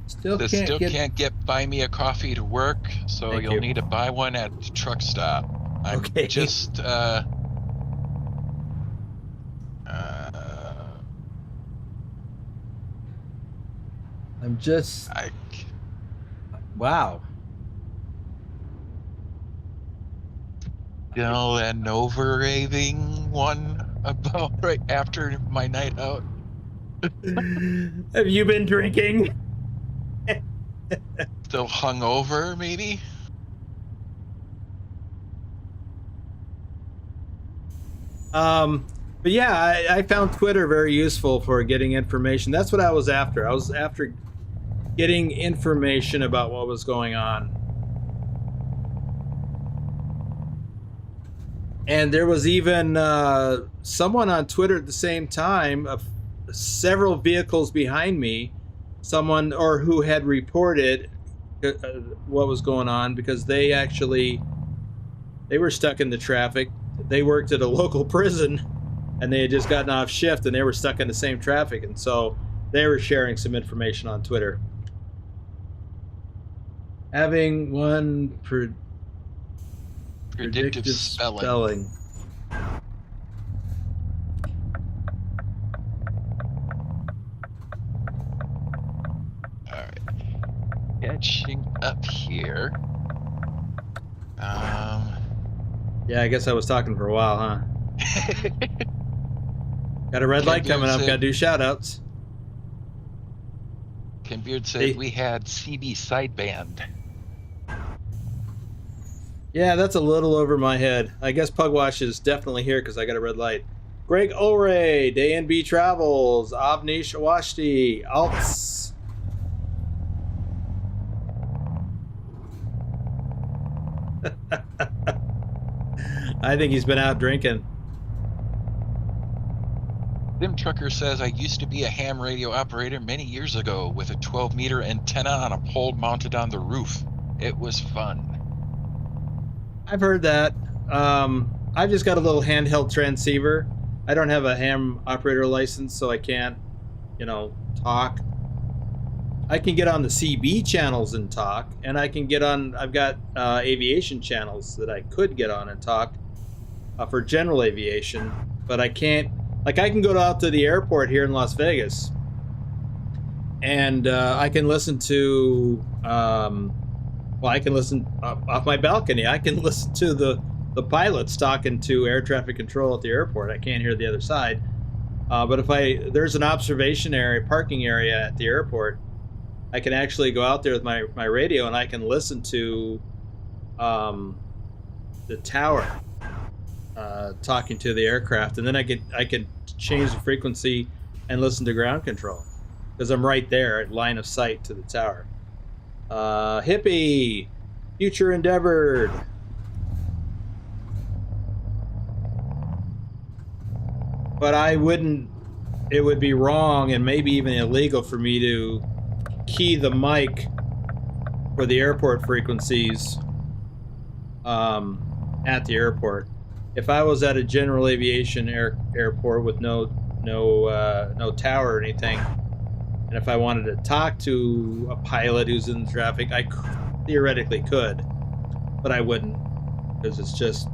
Still can't get buy me a coffee to work, so you'll need to buy one at the truck stop. I'm just wow. You know, that Nova raving one about right after my night out. Have you been drinking? Still hungover, maybe? But yeah, I found Twitter very useful for getting information. That's what I was after. I was after getting information about what was going on. And there was even someone on Twitter at the same time, several vehicles behind me, someone who had reported what was going on, because they were stuck in the traffic. They worked at a local prison, and they had just gotten off shift, and they were stuck in the same traffic, and so they were sharing some information on Twitter. Having one predictive spelling. Alright. Catching up here. Yeah, I guess I was talking for a while, huh? Got a red light coming up, gotta do shout outs. Ken Beard said we had CB sideband. Yeah, that's a little over my head. I guess Pugwash is definitely here because I got a red light. Greg Ulray, Day and B Travels, Avnish Awashti, Alts. I think he's been out drinking. Tim Trucker says, I used to be a ham radio operator many years ago with a 12-meter antenna on a pole mounted on the roof. It was fun. I've heard that. I've just got a little handheld transceiver. I don't have a ham operator license, so I can't, talk. I can get on the CB channels and talk, and I can get on, I've got aviation channels that I could get on and talk for general aviation, but I can't. Like, I can go out to the airport here in Las Vegas, and I can listen to, I can listen off my balcony. I can listen to the pilots talking to air traffic control at the airport. I can't hear the other side. But if there's an observation area, parking area at the airport, I can actually go out there with my radio, and I can listen to the tower talking to the aircraft, and then I could change the frequency and listen to ground control because I'm right there at line of sight to the tower. Hippie, future endeavored. But it would be wrong and maybe even illegal for me to key the mic for the airport frequencies at the airport. If I was at a general aviation airport with no tower or anything, and if I wanted to talk to a pilot who's in traffic, I theoretically could, but I wouldn't, because it's just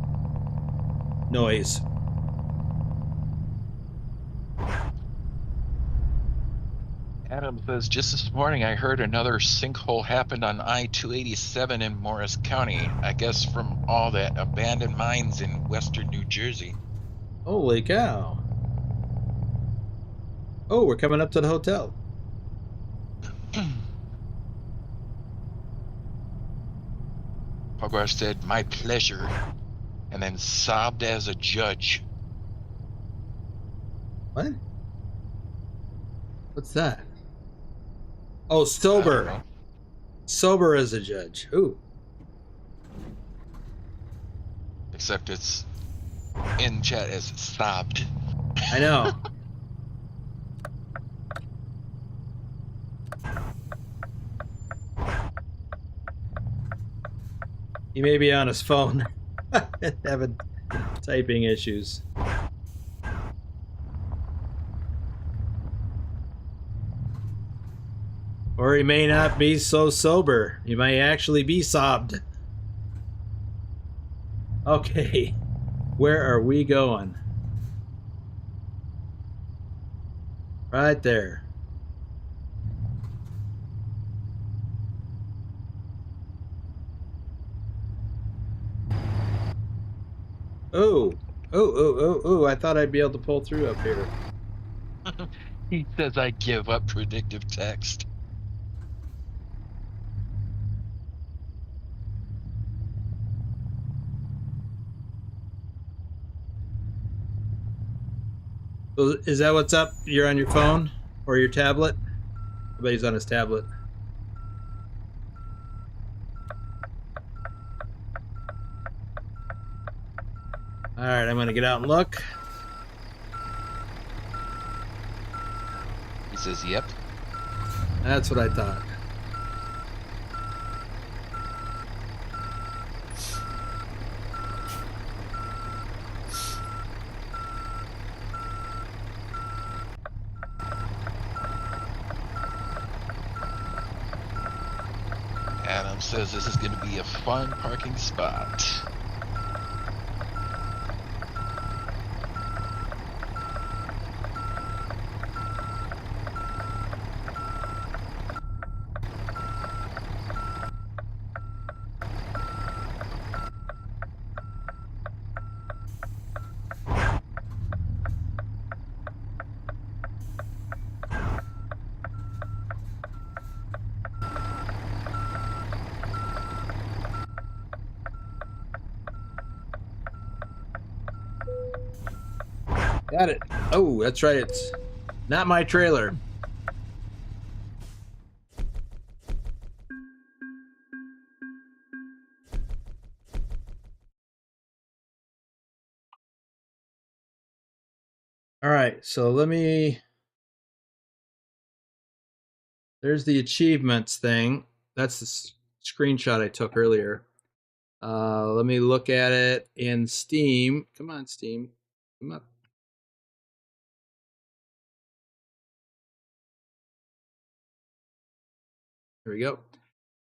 noise. Adam says, just this morning I heard another sinkhole happened on I-287 in Morris County. I guess from all that abandoned mines in western New Jersey. Holy cow. Oh, we're coming up to the hotel. Hogarth said, my pleasure, and then sobbed as a judge. What? What's that? Oh, sober. Sober as a judge. Ooh. Except it's in chat as sobbed. I know. He may be on his phone. Having typing issues. Or he may not be so sober. He may actually be sobbed. Okay. Where are we going? Right there. Oh. Oh, I thought I'd be able to pull through up here. He says I give up predictive text. So is that what's up? You're on your phone or your tablet? I bet he's on his tablet. Alright, I'm gonna get out and look. He says, yep. That's what I thought. Adam says this is going to be a fun parking spot. Got it. Oh, that's right. It's not my trailer. All right, so let me... There's the achievements thing. That's the screenshot I took earlier. Let me look at it in Steam. Come on, Steam. Come up. There we go.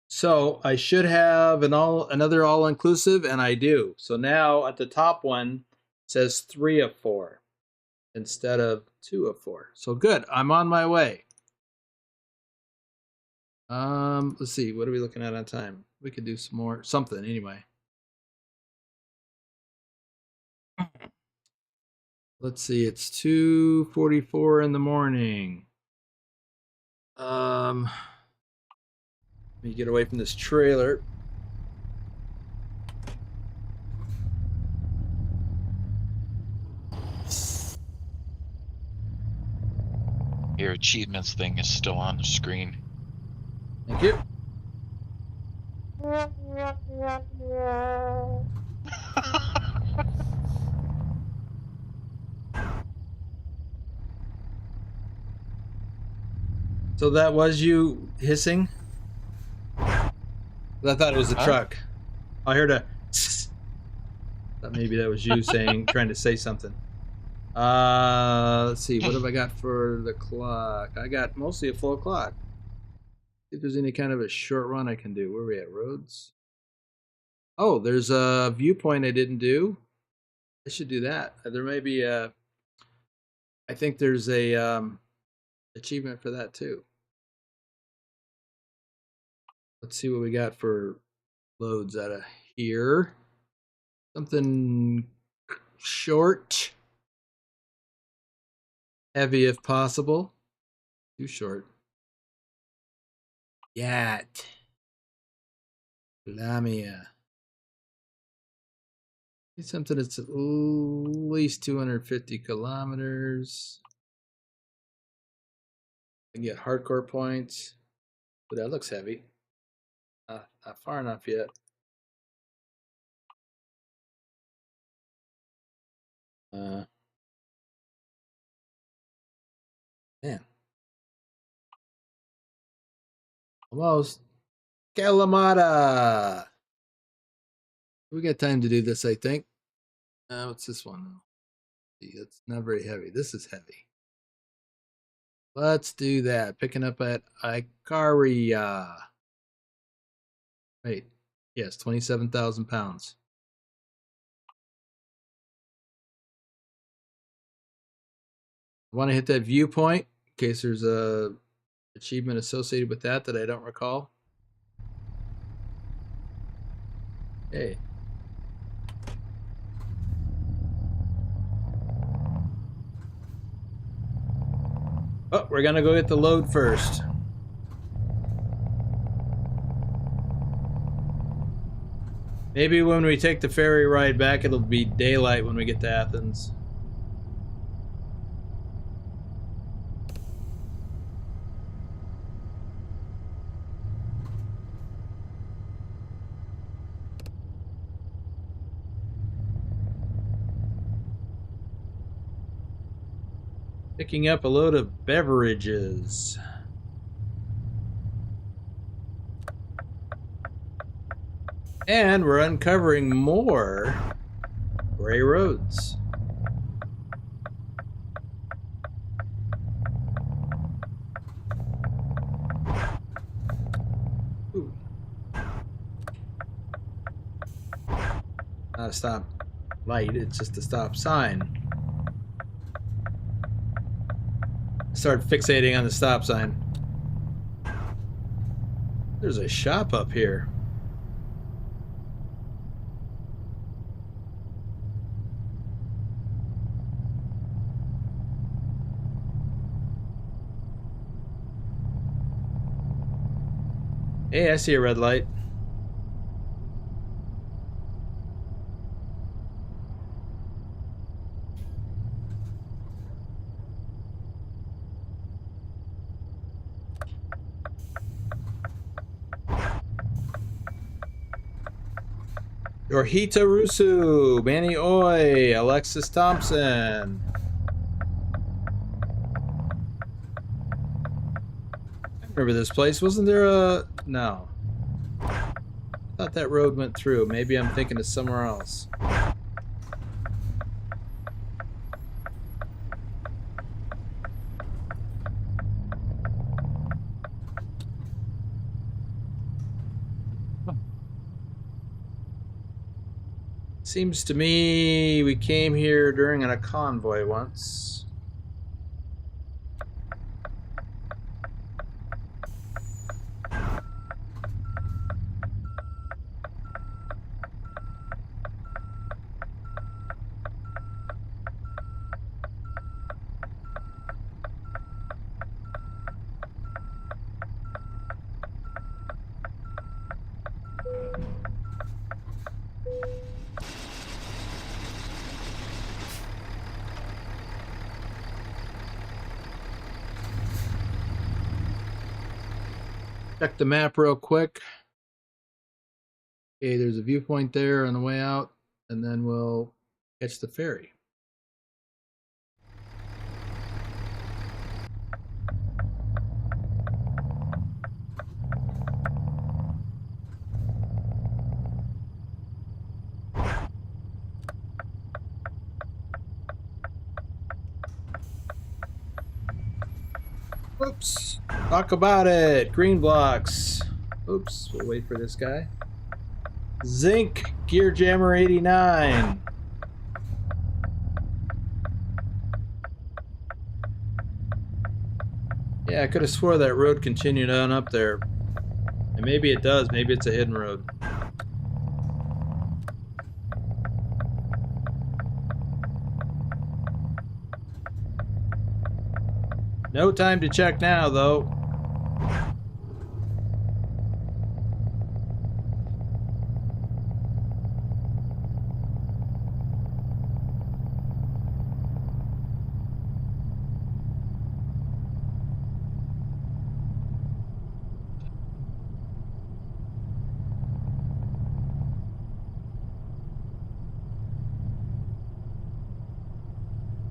So I should have another all-inclusive, and I do. So now at the top one it says 3 of 4 instead of 2 of 4. So good. I'm on my way. Let's see. What are we looking at on time? We could do something anyway. Let's see. It's 2:44 in the morning. Let me get away from this trailer. Your achievements thing is still on the screen. Thank you. So that was you hissing? I thought it was a truck. I heard a thought maybe that was you saying, trying to say something. Let's see, what have I got for the clock? I got mostly a full clock. See if there's any kind of a short run I can do. Where are we at? Roads? Oh, there's a viewpoint I didn't do. I should do that. There may be a... I think there's a achievement for that too. Let's see what we got for loads out of here. Something short. Heavy if possible. Too short. Yacht. Lamia. Need something that's at least 250 kilometers. I can get hardcore points. But that looks heavy. Not far enough yet. Man. Almost. Kalamata. We got time to do this, I think. What's this one? See, it's not very heavy. This is heavy. Let's do that. Picking up at Icaria. Wait. Yes, 27,000 pounds. I want to hit that viewpoint in case there's a achievement associated with that I don't recall. Hey. Oh, we're gonna go get the load first. Maybe when we take the ferry ride back, it'll be daylight when we get to Athens. Picking up a load of beverages. And we're uncovering more gray roads. Ooh. Not a stop light, it's just a stop sign. Start fixating on the stop sign. There's a shop up here. Hey, I see a red light. Yorhita Rusu, Manny Oy, Alexis Thompson. I remember this place. Wasn't there a... No. I thought that road went through. Maybe I'm thinking of somewhere else. Seems to me we came here during a convoy once. Check the map real quick. Okay, there's a viewpoint there on the way out, and then we'll catch the ferry. Oops. Talk about it. Green blocks. Oops. We'll wait for this guy. Zinc Gear Jammer 89. Yeah, I could have swore that road continued on up there. I And maybe it does. Maybe it's a hidden road. No time to check now, though.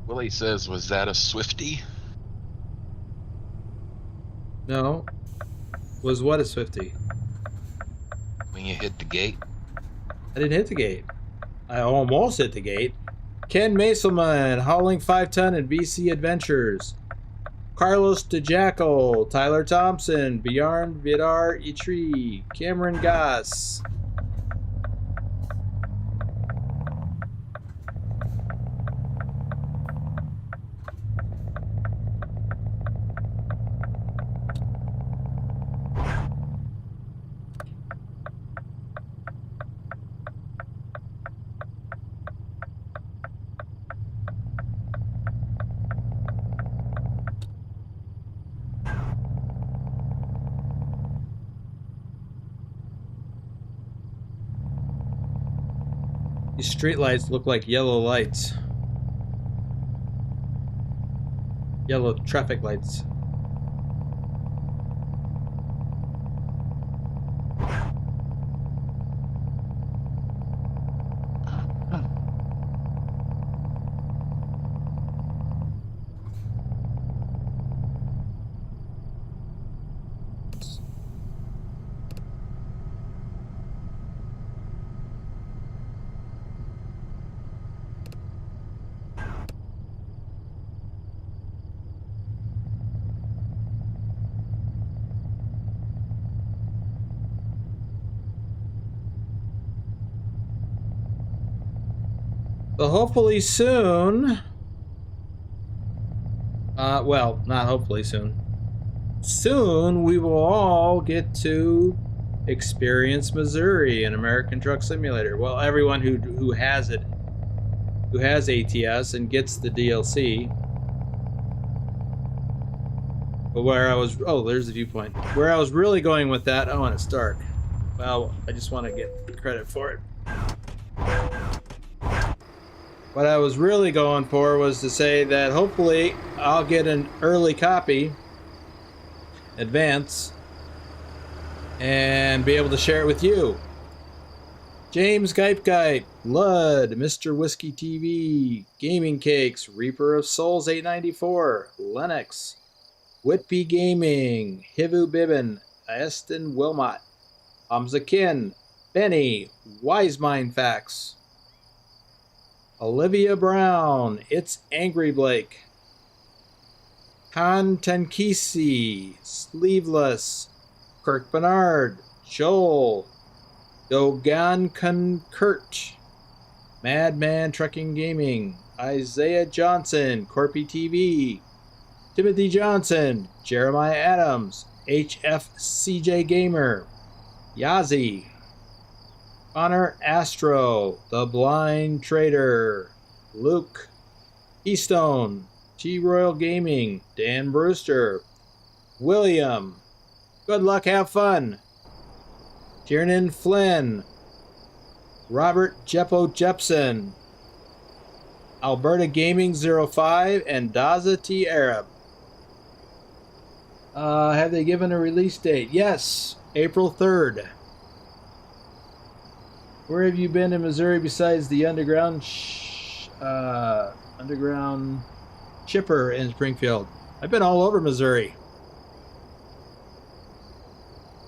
Willie says, was that a Swiftie? No. Was what a Swiftie? When you hit the gate? I didn't hit the gate. I almost hit the gate. Ken Maselman, hauling 5-ton and BC Adventures. Carlos DeJackal, Tyler Thompson, Bjarn Vidar Itri, Cameron Goss. These streetlights look like yellow lights. Yellow traffic lights. So hopefully soon, well, not hopefully soon. Soon we will all get to experience Missouri in American Truck Simulator. Well, everyone who has it, who has ATS and gets the DLC. But where I was, oh, there's the viewpoint. Where I was really going with that, oh, and it's dark. Well, I just want to get credit for it. What I was really going for was to say that hopefully I'll get an early copy, advance, and be able to share it with you. James Gipe, Lud, Mr. Whiskey TV, Gaming Cakes, Reaper of Souls 894, Lennox, Whitby Gaming, Hivu Bibbin, Eston Wilmot, Hamza Kin, Benny, Wise Mind Facts, Olivia Brown, It's Angry Blake, Khan Tankisi, Sleeveless, Kirk Bernard, Joel, Dogan Concurt, Madman Trucking Gaming, Isaiah Johnson, Corpy TV, Timothy Johnson, Jeremiah Adams, HFCJ Gamer, Yazi, Connor Astro, The Blind Trader, Luke, Keystone, T-Royal Gaming, Dan Brewster, William, Good Luck, Have Fun, Tiernan Flynn, Robert Jeppo Jepson, Alberta Gaming 05, and Daza T. Arab. Have they given a release date? Yes, April 3rd. Where have you been in Missouri besides the underground shipper in Springfield? I've been all over Missouri.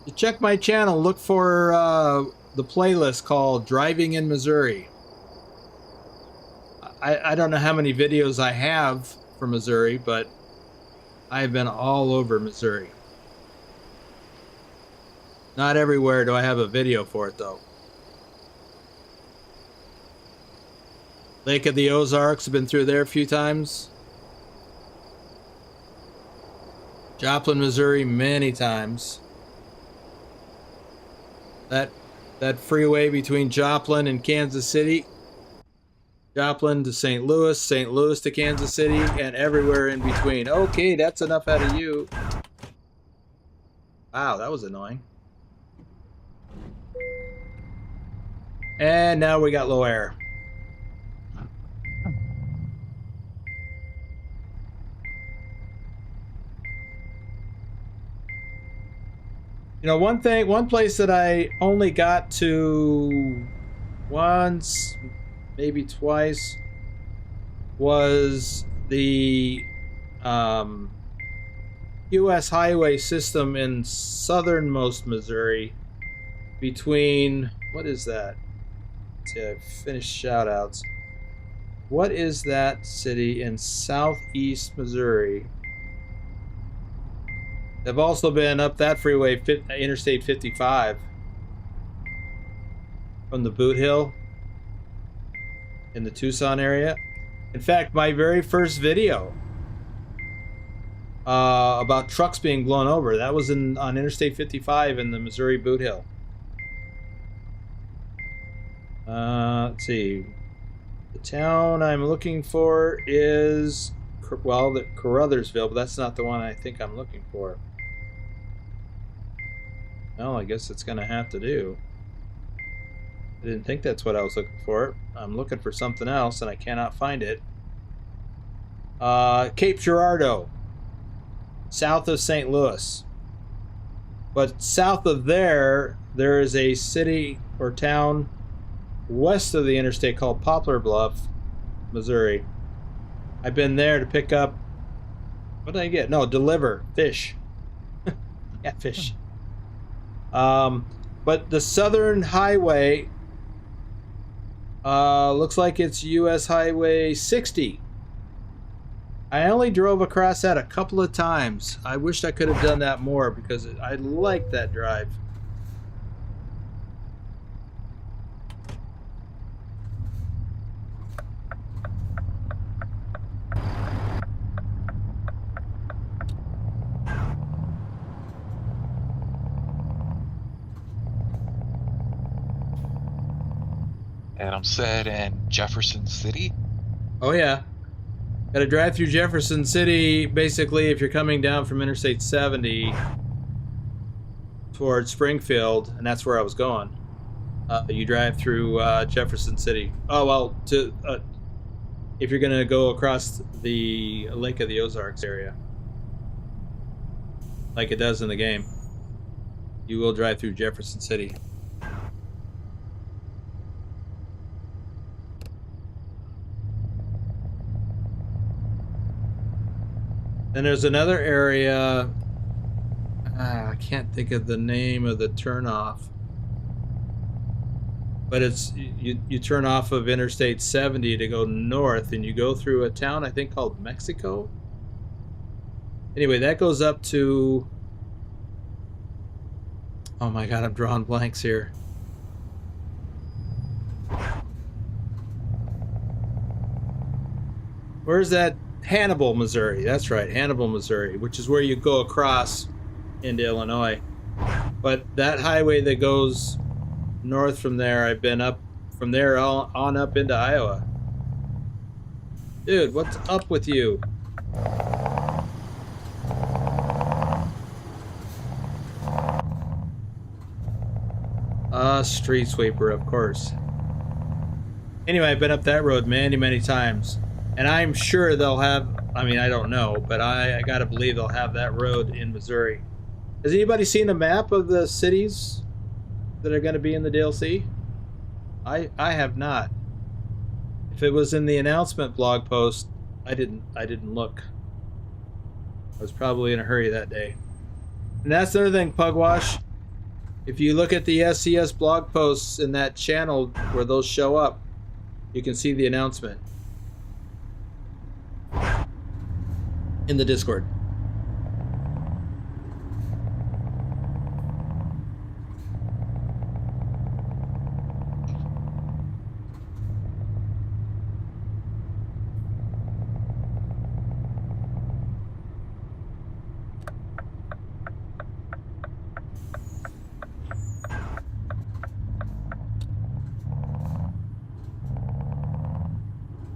You check my channel, look for the playlist called Driving in Missouri. I don't know how many videos I have for Missouri, but I've been all over Missouri. Not everywhere do I have a video for it, though. Lake of the Ozarks, I've been through there a few times. Joplin, Missouri, many times. that freeway between Joplin and Kansas City. Joplin to St. Louis, St. Louis to Kansas City, and everywhere in between. Okay, that's enough out of you. Wow, that was annoying. And now we got low air. You know, one place that I only got to once, maybe twice, was the U.S. highway system in southernmost Missouri between, what is that? Let's see, I finished shout outs. What is that city in southeast Missouri? I've also been up that freeway, Interstate 55, from the Boot Hill in the Tucson area. In fact, my very first video about trucks being blown over, that was on Interstate 55 in the Missouri Boot Hill. Let's see. The town I'm looking for is, well, the Caruthersville, but that's not the one I think I'm looking for. Well, I guess it's going to have to do. I didn't think that's what I was looking for. I'm looking for something else, and I cannot find it. Cape Girardeau, south of St. Louis. But south of there is a city or town west of the interstate called Poplar Bluff, Missouri. I've been there to pick up, what did I get? No, deliver fish. Yeah, fish. But the Southern Highway looks like it's US Highway 60. I only drove across that a couple of times. I wished I could have done that more because I like that drive. Adam said, and Jefferson City. Oh yeah, gotta drive through Jefferson City. Basically, if you're coming down from Interstate 70 towards Springfield, and that's where I was going, you drive through Jefferson City. Oh well, if you're gonna go across the Lake of the Ozarks area, like it does in the game, you will drive through Jefferson City. Then there's another area, I can't think of the name of the turnoff, but it's you turn off of Interstate 70 to go north, and you go through a town I think called Mexico. Anyway, that goes up to, oh my god, I'm drawing blanks here. Where's that? Hannibal, Missouri. That's right, Hannibal, Missouri, which is where you go across into Illinois. But that highway that goes north from there, I've been up from there on up into Iowa. Dude, what's up with you? Street sweeper, of course. Anyway, I've been up that road many, many times. And I'm sure they'll have, I mean, I don't know, but I gotta believe they'll have that road in Missouri. Has anybody seen a map of the cities that are gonna be in the DLC? I have not. If it was in the announcement blog post, I didn't look. I was probably in a hurry that day. And that's the other thing, Pugwash. If you look at the SCS blog posts in that channel where those show up, you can see the announcement in the Discord.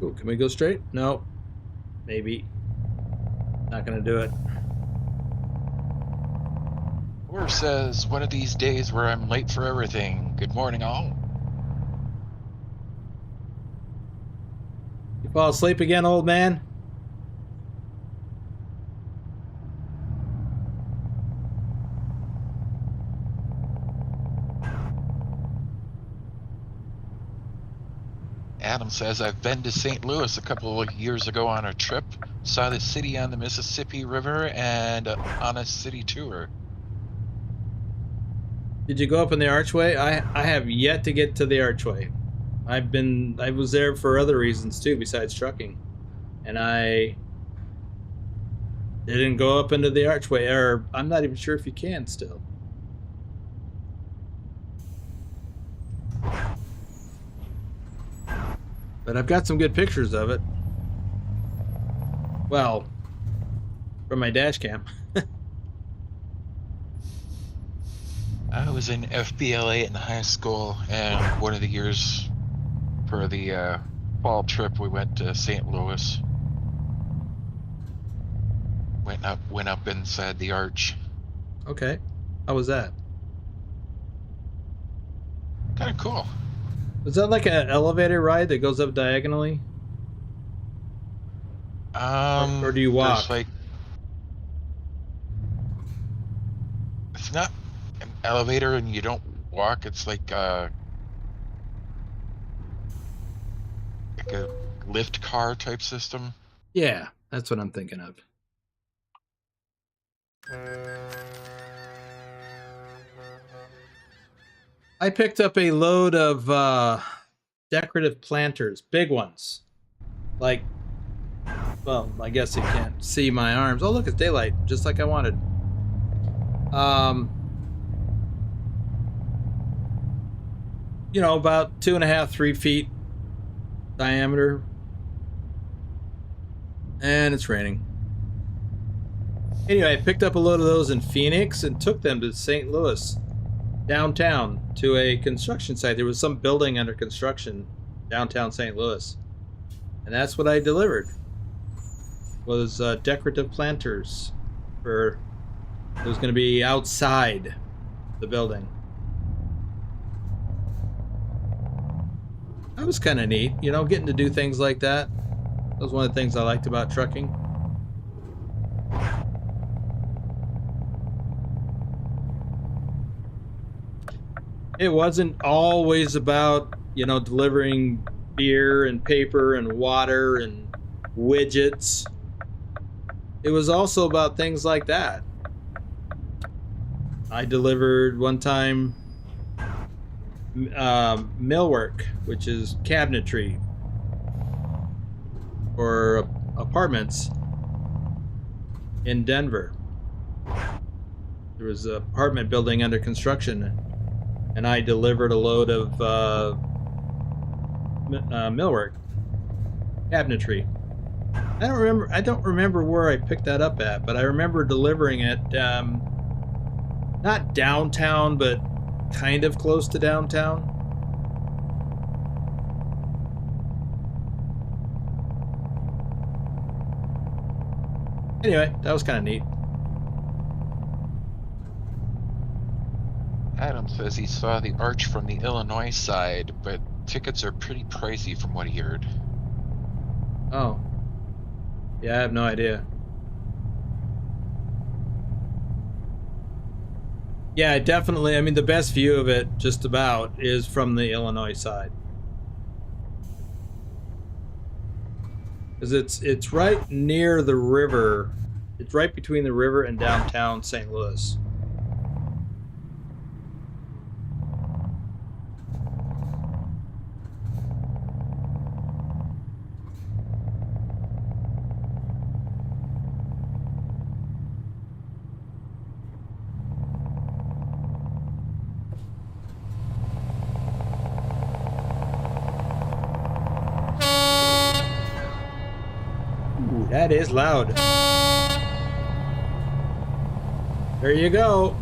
Ooh, can we go straight? No. Maybe. Not gonna do it. Or says, one of these days where I'm late for everything. Good morning, all. You fall asleep again, old man? Adam says, I've been to St. Louis a couple of years ago on a trip. Saw the city on the Mississippi River and on a city tour. Did you go up in the archway? I have yet to get to the archway. I was there for other reasons too besides trucking. And I didn't go up into the archway, or I'm not even sure if you can still. But I've got some good pictures of it. Well, from my dash cam. I was in FBLA in high school, and one of the years for the fall trip, we went to St. Louis. Went up inside the arch. Okay. How was that? Kind of cool. Was that like an elevator ride that goes up diagonally? Or do you walk? Like, it's not an elevator, and you don't walk. It's like a lift car type system. Yeah, that's what I'm thinking of. I picked up a load of decorative planters, big ones. Like, well, I guess you can't see my arms. Oh, look, it's daylight, just like I wanted. You know, about 2.5, 3 feet diameter. And it's raining. Anyway, I picked up a load of those in Phoenix and took them to St. Louis, downtown, to a construction site. There was some building under construction downtown St. Louis. And that's what I delivered. Was decorative planters for it was going to be outside the building. That was kind of neat, you know, getting to do things like that. That was one of the things I liked about trucking. It wasn't always about, you know, delivering beer and paper and water and widgets. It was also about things like that. I delivered one time millwork, which is cabinetry for apartments in Denver. There was an apartment building under construction, and I delivered a load of millwork, cabinetry. I don't remember where I picked that up at, but I remember delivering it, not downtown, but kind of close to downtown. Anyway, that was kind of neat. Adam says he saw the arch from the Illinois side, but tickets are pretty pricey from what he heard. Oh. Yeah, I have no idea. Yeah, definitely. I mean, the best view of it, just about, is from the Illinois side. Because it's right near the river. It's right between the river and downtown St. Louis. That is loud. There you go.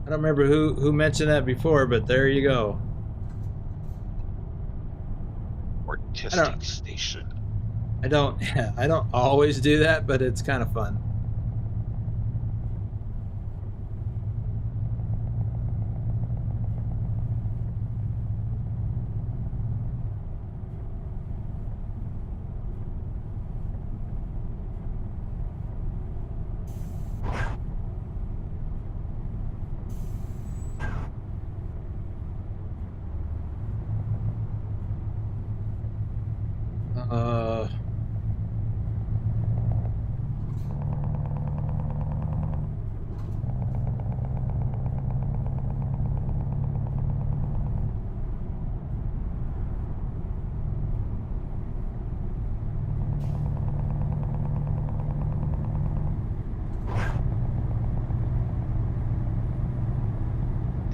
I don't remember who mentioned that before, but there you go. Or testing station. I don't always do that, but it's kind of fun.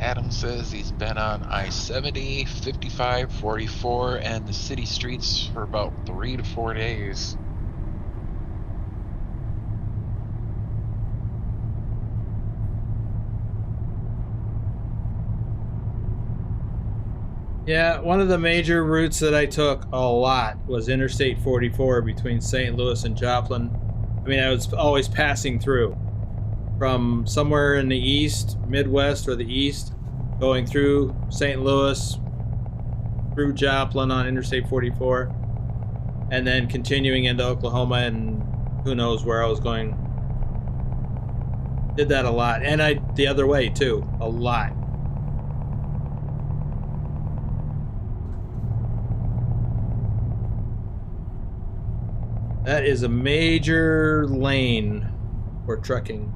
Adam says he's been on I-70, 55, 44, and the city streets for about 3 to 4 days. Yeah, one of the major routes that I took a lot was Interstate 44 between St. Louis and Joplin. I mean, I was always passing through from somewhere in the east, Midwest or the east, going through St. Louis, through Joplin on Interstate 44, and then continuing into Oklahoma and who knows where I was going. Did that a lot. And the other way too, a lot. That is a major lane for trucking.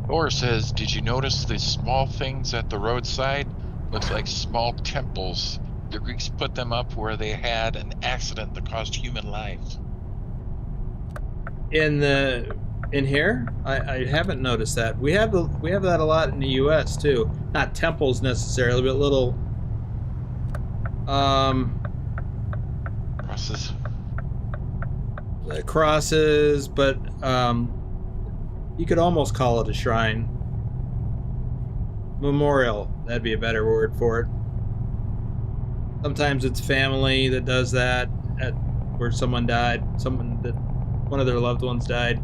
Thor says, did you notice the small things at the roadside? Looks like small temples. The Greeks put them up where they had an accident that caused human lives. In here, I haven't noticed that. We have that a lot in the U.S. too. Not temples necessarily, but little crosses, but you could almost call it a shrine. Memorial, that'd be a better word for it. Sometimes it's family that does that at where someone died, one of their loved ones died.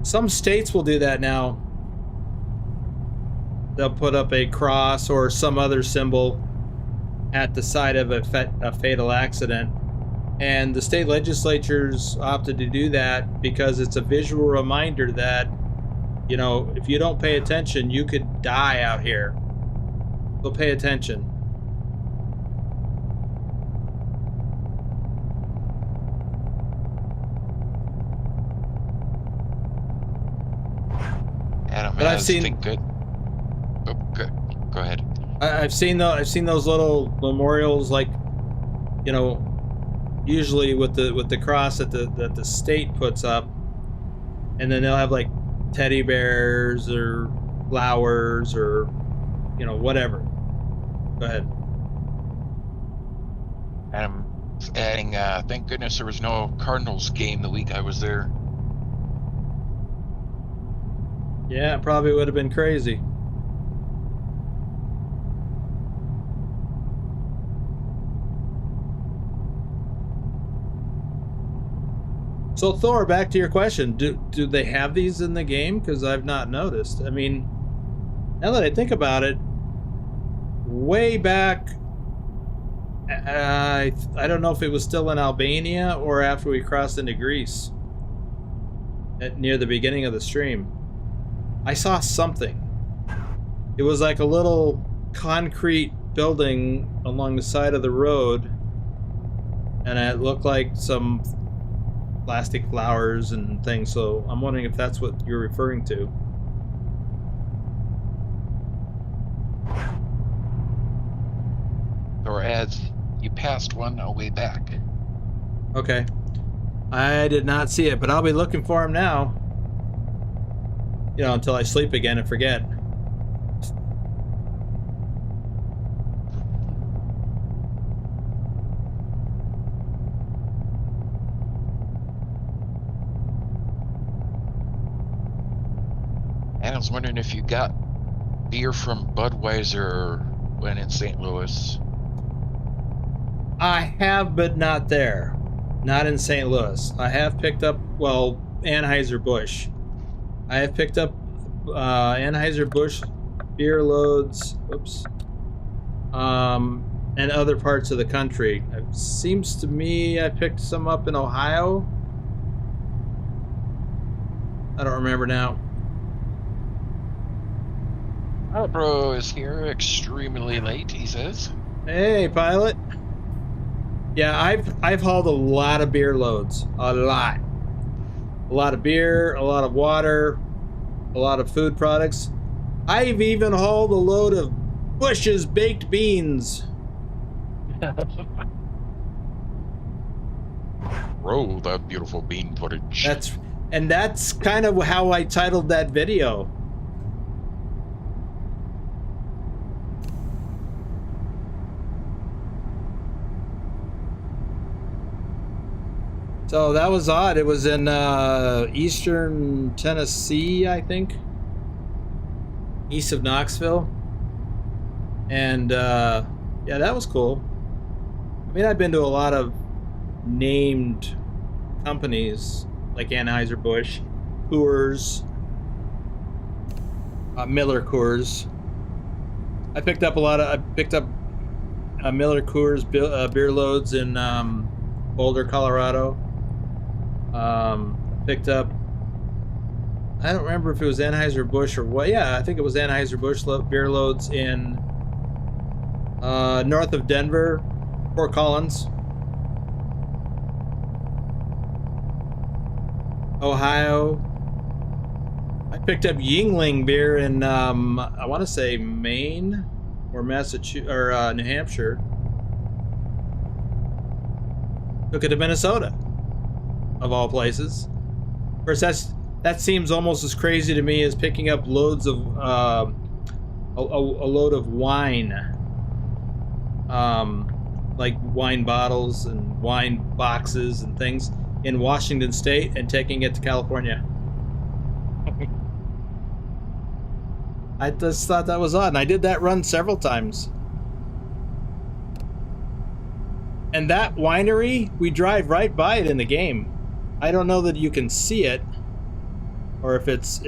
Some states will do that now. They'll put up a cross or some other symbol at the site of a fatal accident. And the state legislatures opted to do that because it's a visual reminder that, you know, if you don't pay attention, you could die out here. So pay attention. Adam, but I've seen. Good. Oh, good. Go ahead. I've seen those little memorials, like, you know, usually with the cross that the state puts up, and then they'll have like teddy bears or flowers or, you know, whatever. Go ahead. I'm adding, thank goodness there was no Cardinals game the week I was there. Yeah, it probably would have been crazy. So Thor, back to your question. Do they have these in the game? Because I've not noticed. I mean, now that I think about it, way back, I don't know if it was still in Albania or after we crossed into Greece, near the beginning of the stream, I saw something. It was like a little concrete building along the side of the road, and it looked like some plastic flowers and things, so I'm wondering if that's what you're referring to. Or adds, you passed one a way back. Okay. I did not see it, but I'll be looking for him now. You know, until I sleep again and forget. I was wondering if you got beer from Budweiser when in St. Louis. I have, but not there. Not in St. Louis. I have picked up, well, Anheuser-Busch. I have picked up Anheuser-Busch beer loads, oops, and other parts of the country. It seems to me I picked some up in Ohio. I don't remember now. Bro is here extremely late, he says. Hey, pilot. Yeah, I've hauled a lot of beer loads. A lot of beer, a lot of water, a lot of food products. I've even hauled a load of Bush's baked beans. Roll that beautiful bean footage. That's kind of how I titled that video. So that was odd. It was in eastern Tennessee, I think, east of Knoxville. And yeah, that was cool. I mean, I've been to a lot of named companies like Anheuser-Busch, Coors, Miller Coors. I picked up Miller Coors beer loads in Boulder, Colorado. Picked up, I don't remember if it was Anheuser-Busch or what. Yeah, I think it was Anheuser-Busch beer loads in north of Denver, Fort Collins, Ohio. I picked up Yingling beer in I want to say Maine or Massachusetts or New Hampshire. Took it to Minnesota, of all places. Of course, that seems almost as crazy to me as picking up loads of a load of wine, like wine bottles and wine boxes and things in Washington State and taking it to California. I just thought that was odd, and I did that run several times. And that winery, we drive right by it in the game. I don't know that you can see it, or if it's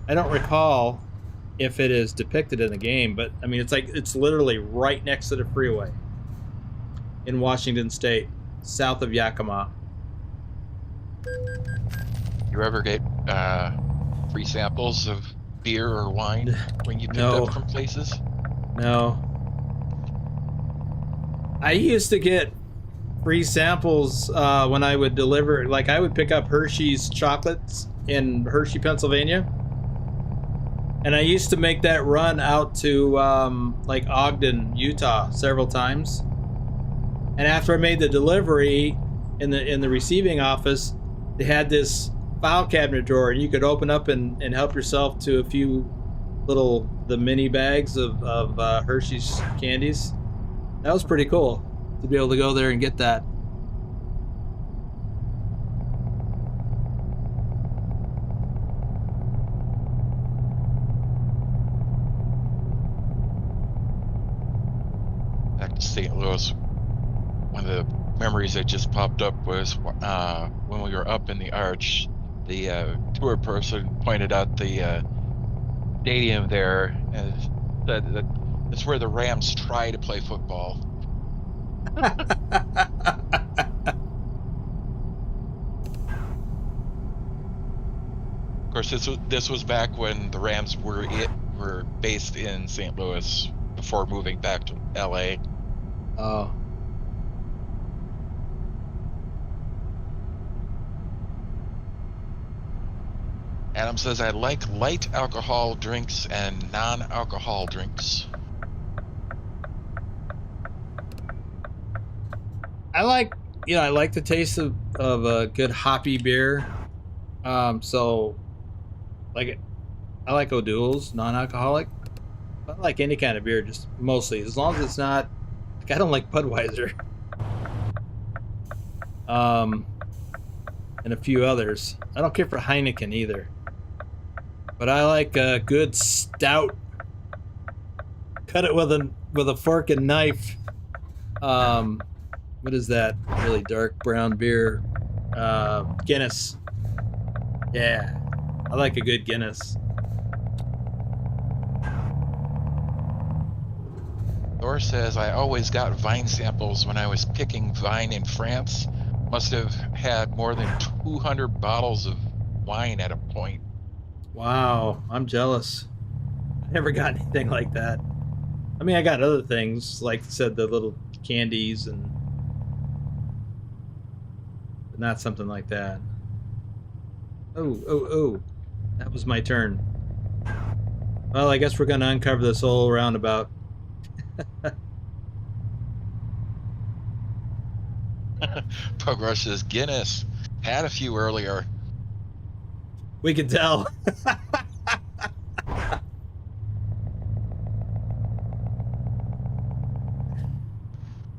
I don't recall if it is depicted in the game, but I mean, it's literally right next to the freeway in Washington State, south of Yakima. You ever get free samples of beer or wine when you pick up from places? No. I used to get free samples when I would deliver, like I would pick up Hershey's chocolates in Hershey, Pennsylvania. And I used to make that run out to like Ogden, Utah several times. And after I made the delivery in the receiving office, they had this file cabinet drawer, and you could open up and help yourself to a few the mini bags of Hershey's candies. That was pretty cool to be able to go there and get that. Back to St. Louis, one of the memories that just popped up was when we were up in the arch, the tour person pointed out the stadium there and said that it's where the Rams try to play football. Of course, this was back when the Rams were based in St. Louis before moving back to LA. Oh. Adam says, I like light alcohol drinks and non-alcohol drinks. I like the taste of a good hoppy beer. So like I like O'Doul's non-alcoholic. I like any kind of beer, just mostly as long as it's not like I don't like Budweiser. And a few others. I don't care for Heineken either. But I like a good stout. Cut it with a fork and knife. What is that? Really dark brown beer. Guinness. Yeah, I like a good Guinness. Thor says, I always got vine samples when I was picking vine in France. Must have had more than 200 bottles of wine at a point. Wow, I'm jealous. I never got anything like that. I mean, I got other things, like I said, the little candies, but not something like that. Oh. That was my turn. Well, I guess we're going to uncover this whole roundabout. Progress says, Guinness. Had a few earlier. We can tell.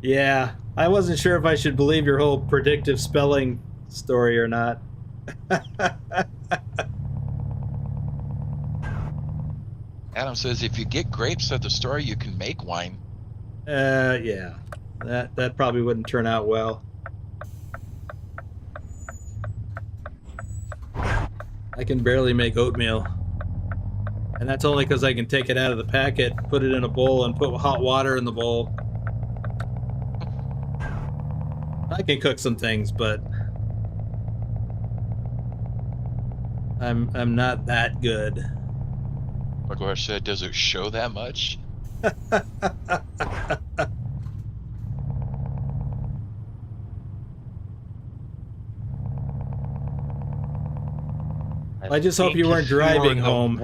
Yeah, I wasn't sure if I should believe your whole predictive spelling story or not. Adam says, if you get grapes at the store, you can make wine. Yeah. That probably wouldn't turn out well. I can barely make oatmeal. And that's only because I can take it out of the packet, put it in a bowl, and put hot water in the bowl. I can cook some things, but I'm not that good. Progress said, does it show that much? I just hope you weren't driving home.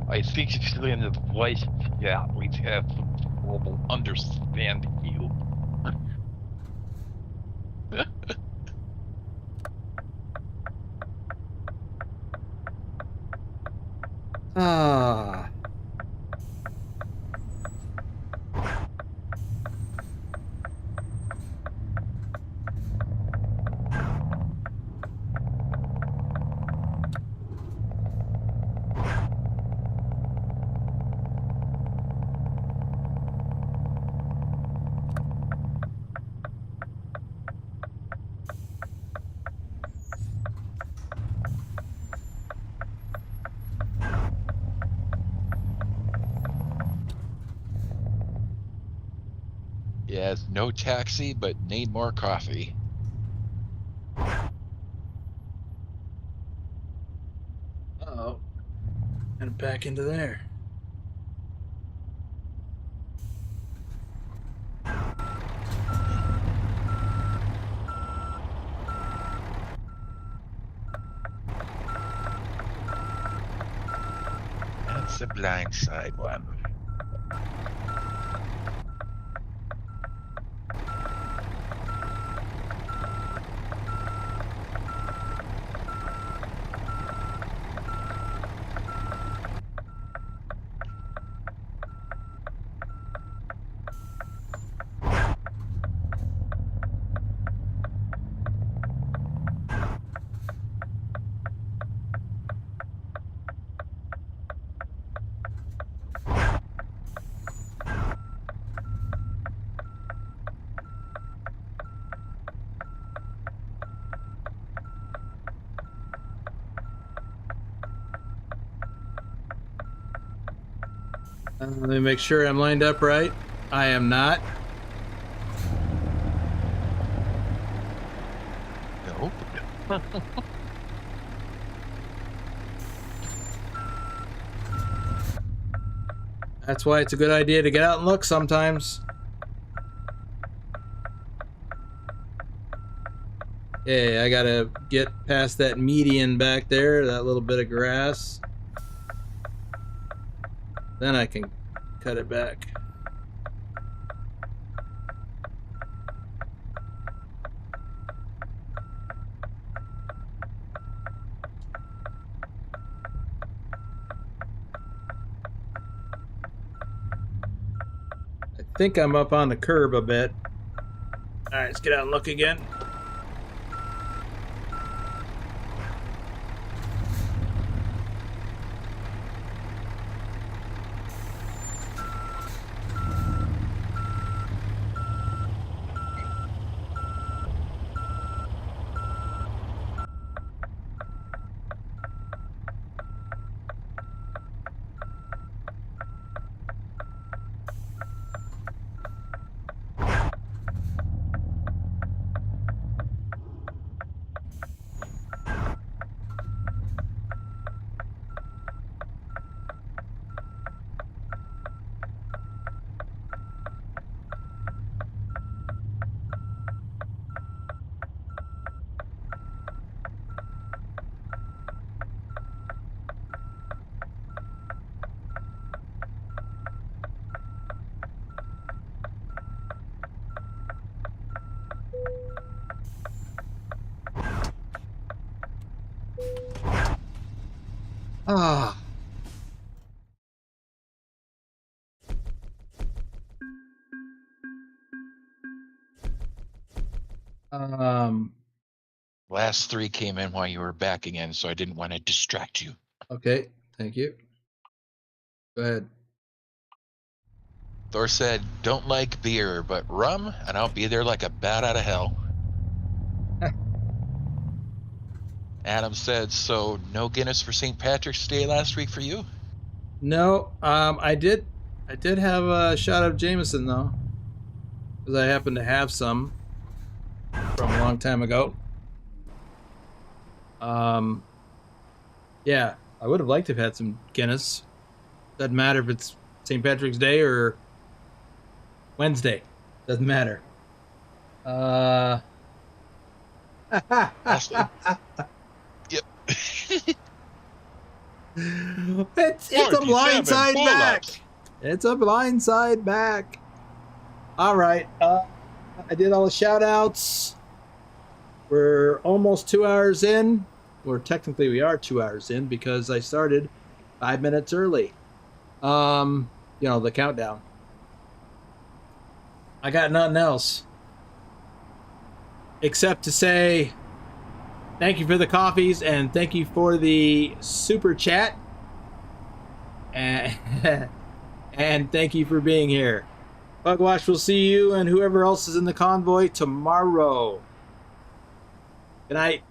I think it's in the voice. Yeah, we have some trouble understanding you. Ah. Yes, no taxi, but need more coffee. Uh-oh. And back into there. That's the blind side one. Let me make sure I'm lined up right. I am not. Nope. That's why it's a good idea to get out and look sometimes. Okay, I gotta get past that median back there, that little bit of grass. Then I can cut it back. I think I'm up on the curb a bit. All right, let's get out and look again. Ah. Last three came in while you were backing in, so I didn't want to distract you. Okay, thank you. Go ahead. Thor said, don't like beer, but rum, and I'll be there like a bat out of hell. Adam said, so no Guinness for St. Patrick's Day last week for you? No, I did have a shot of Jameson though, because I happened to have some from a long time ago. Yeah, I would have liked to have had some Guinness. Doesn't matter if it's St. Patrick's Day or Wednesday. Doesn't matter. Yep. It's a blindside back. It's a blindside back. All right. I did all the shout outs. We're almost 2 hours in. Or technically we are 2 hours in because I started 5 minutes early. You know, the countdown. I got nothing else. Except to say thank you for the coffees and thank you for the super chat. And, and thank you for being here. Bugwash will see you and whoever else is in the convoy tomorrow. Good night.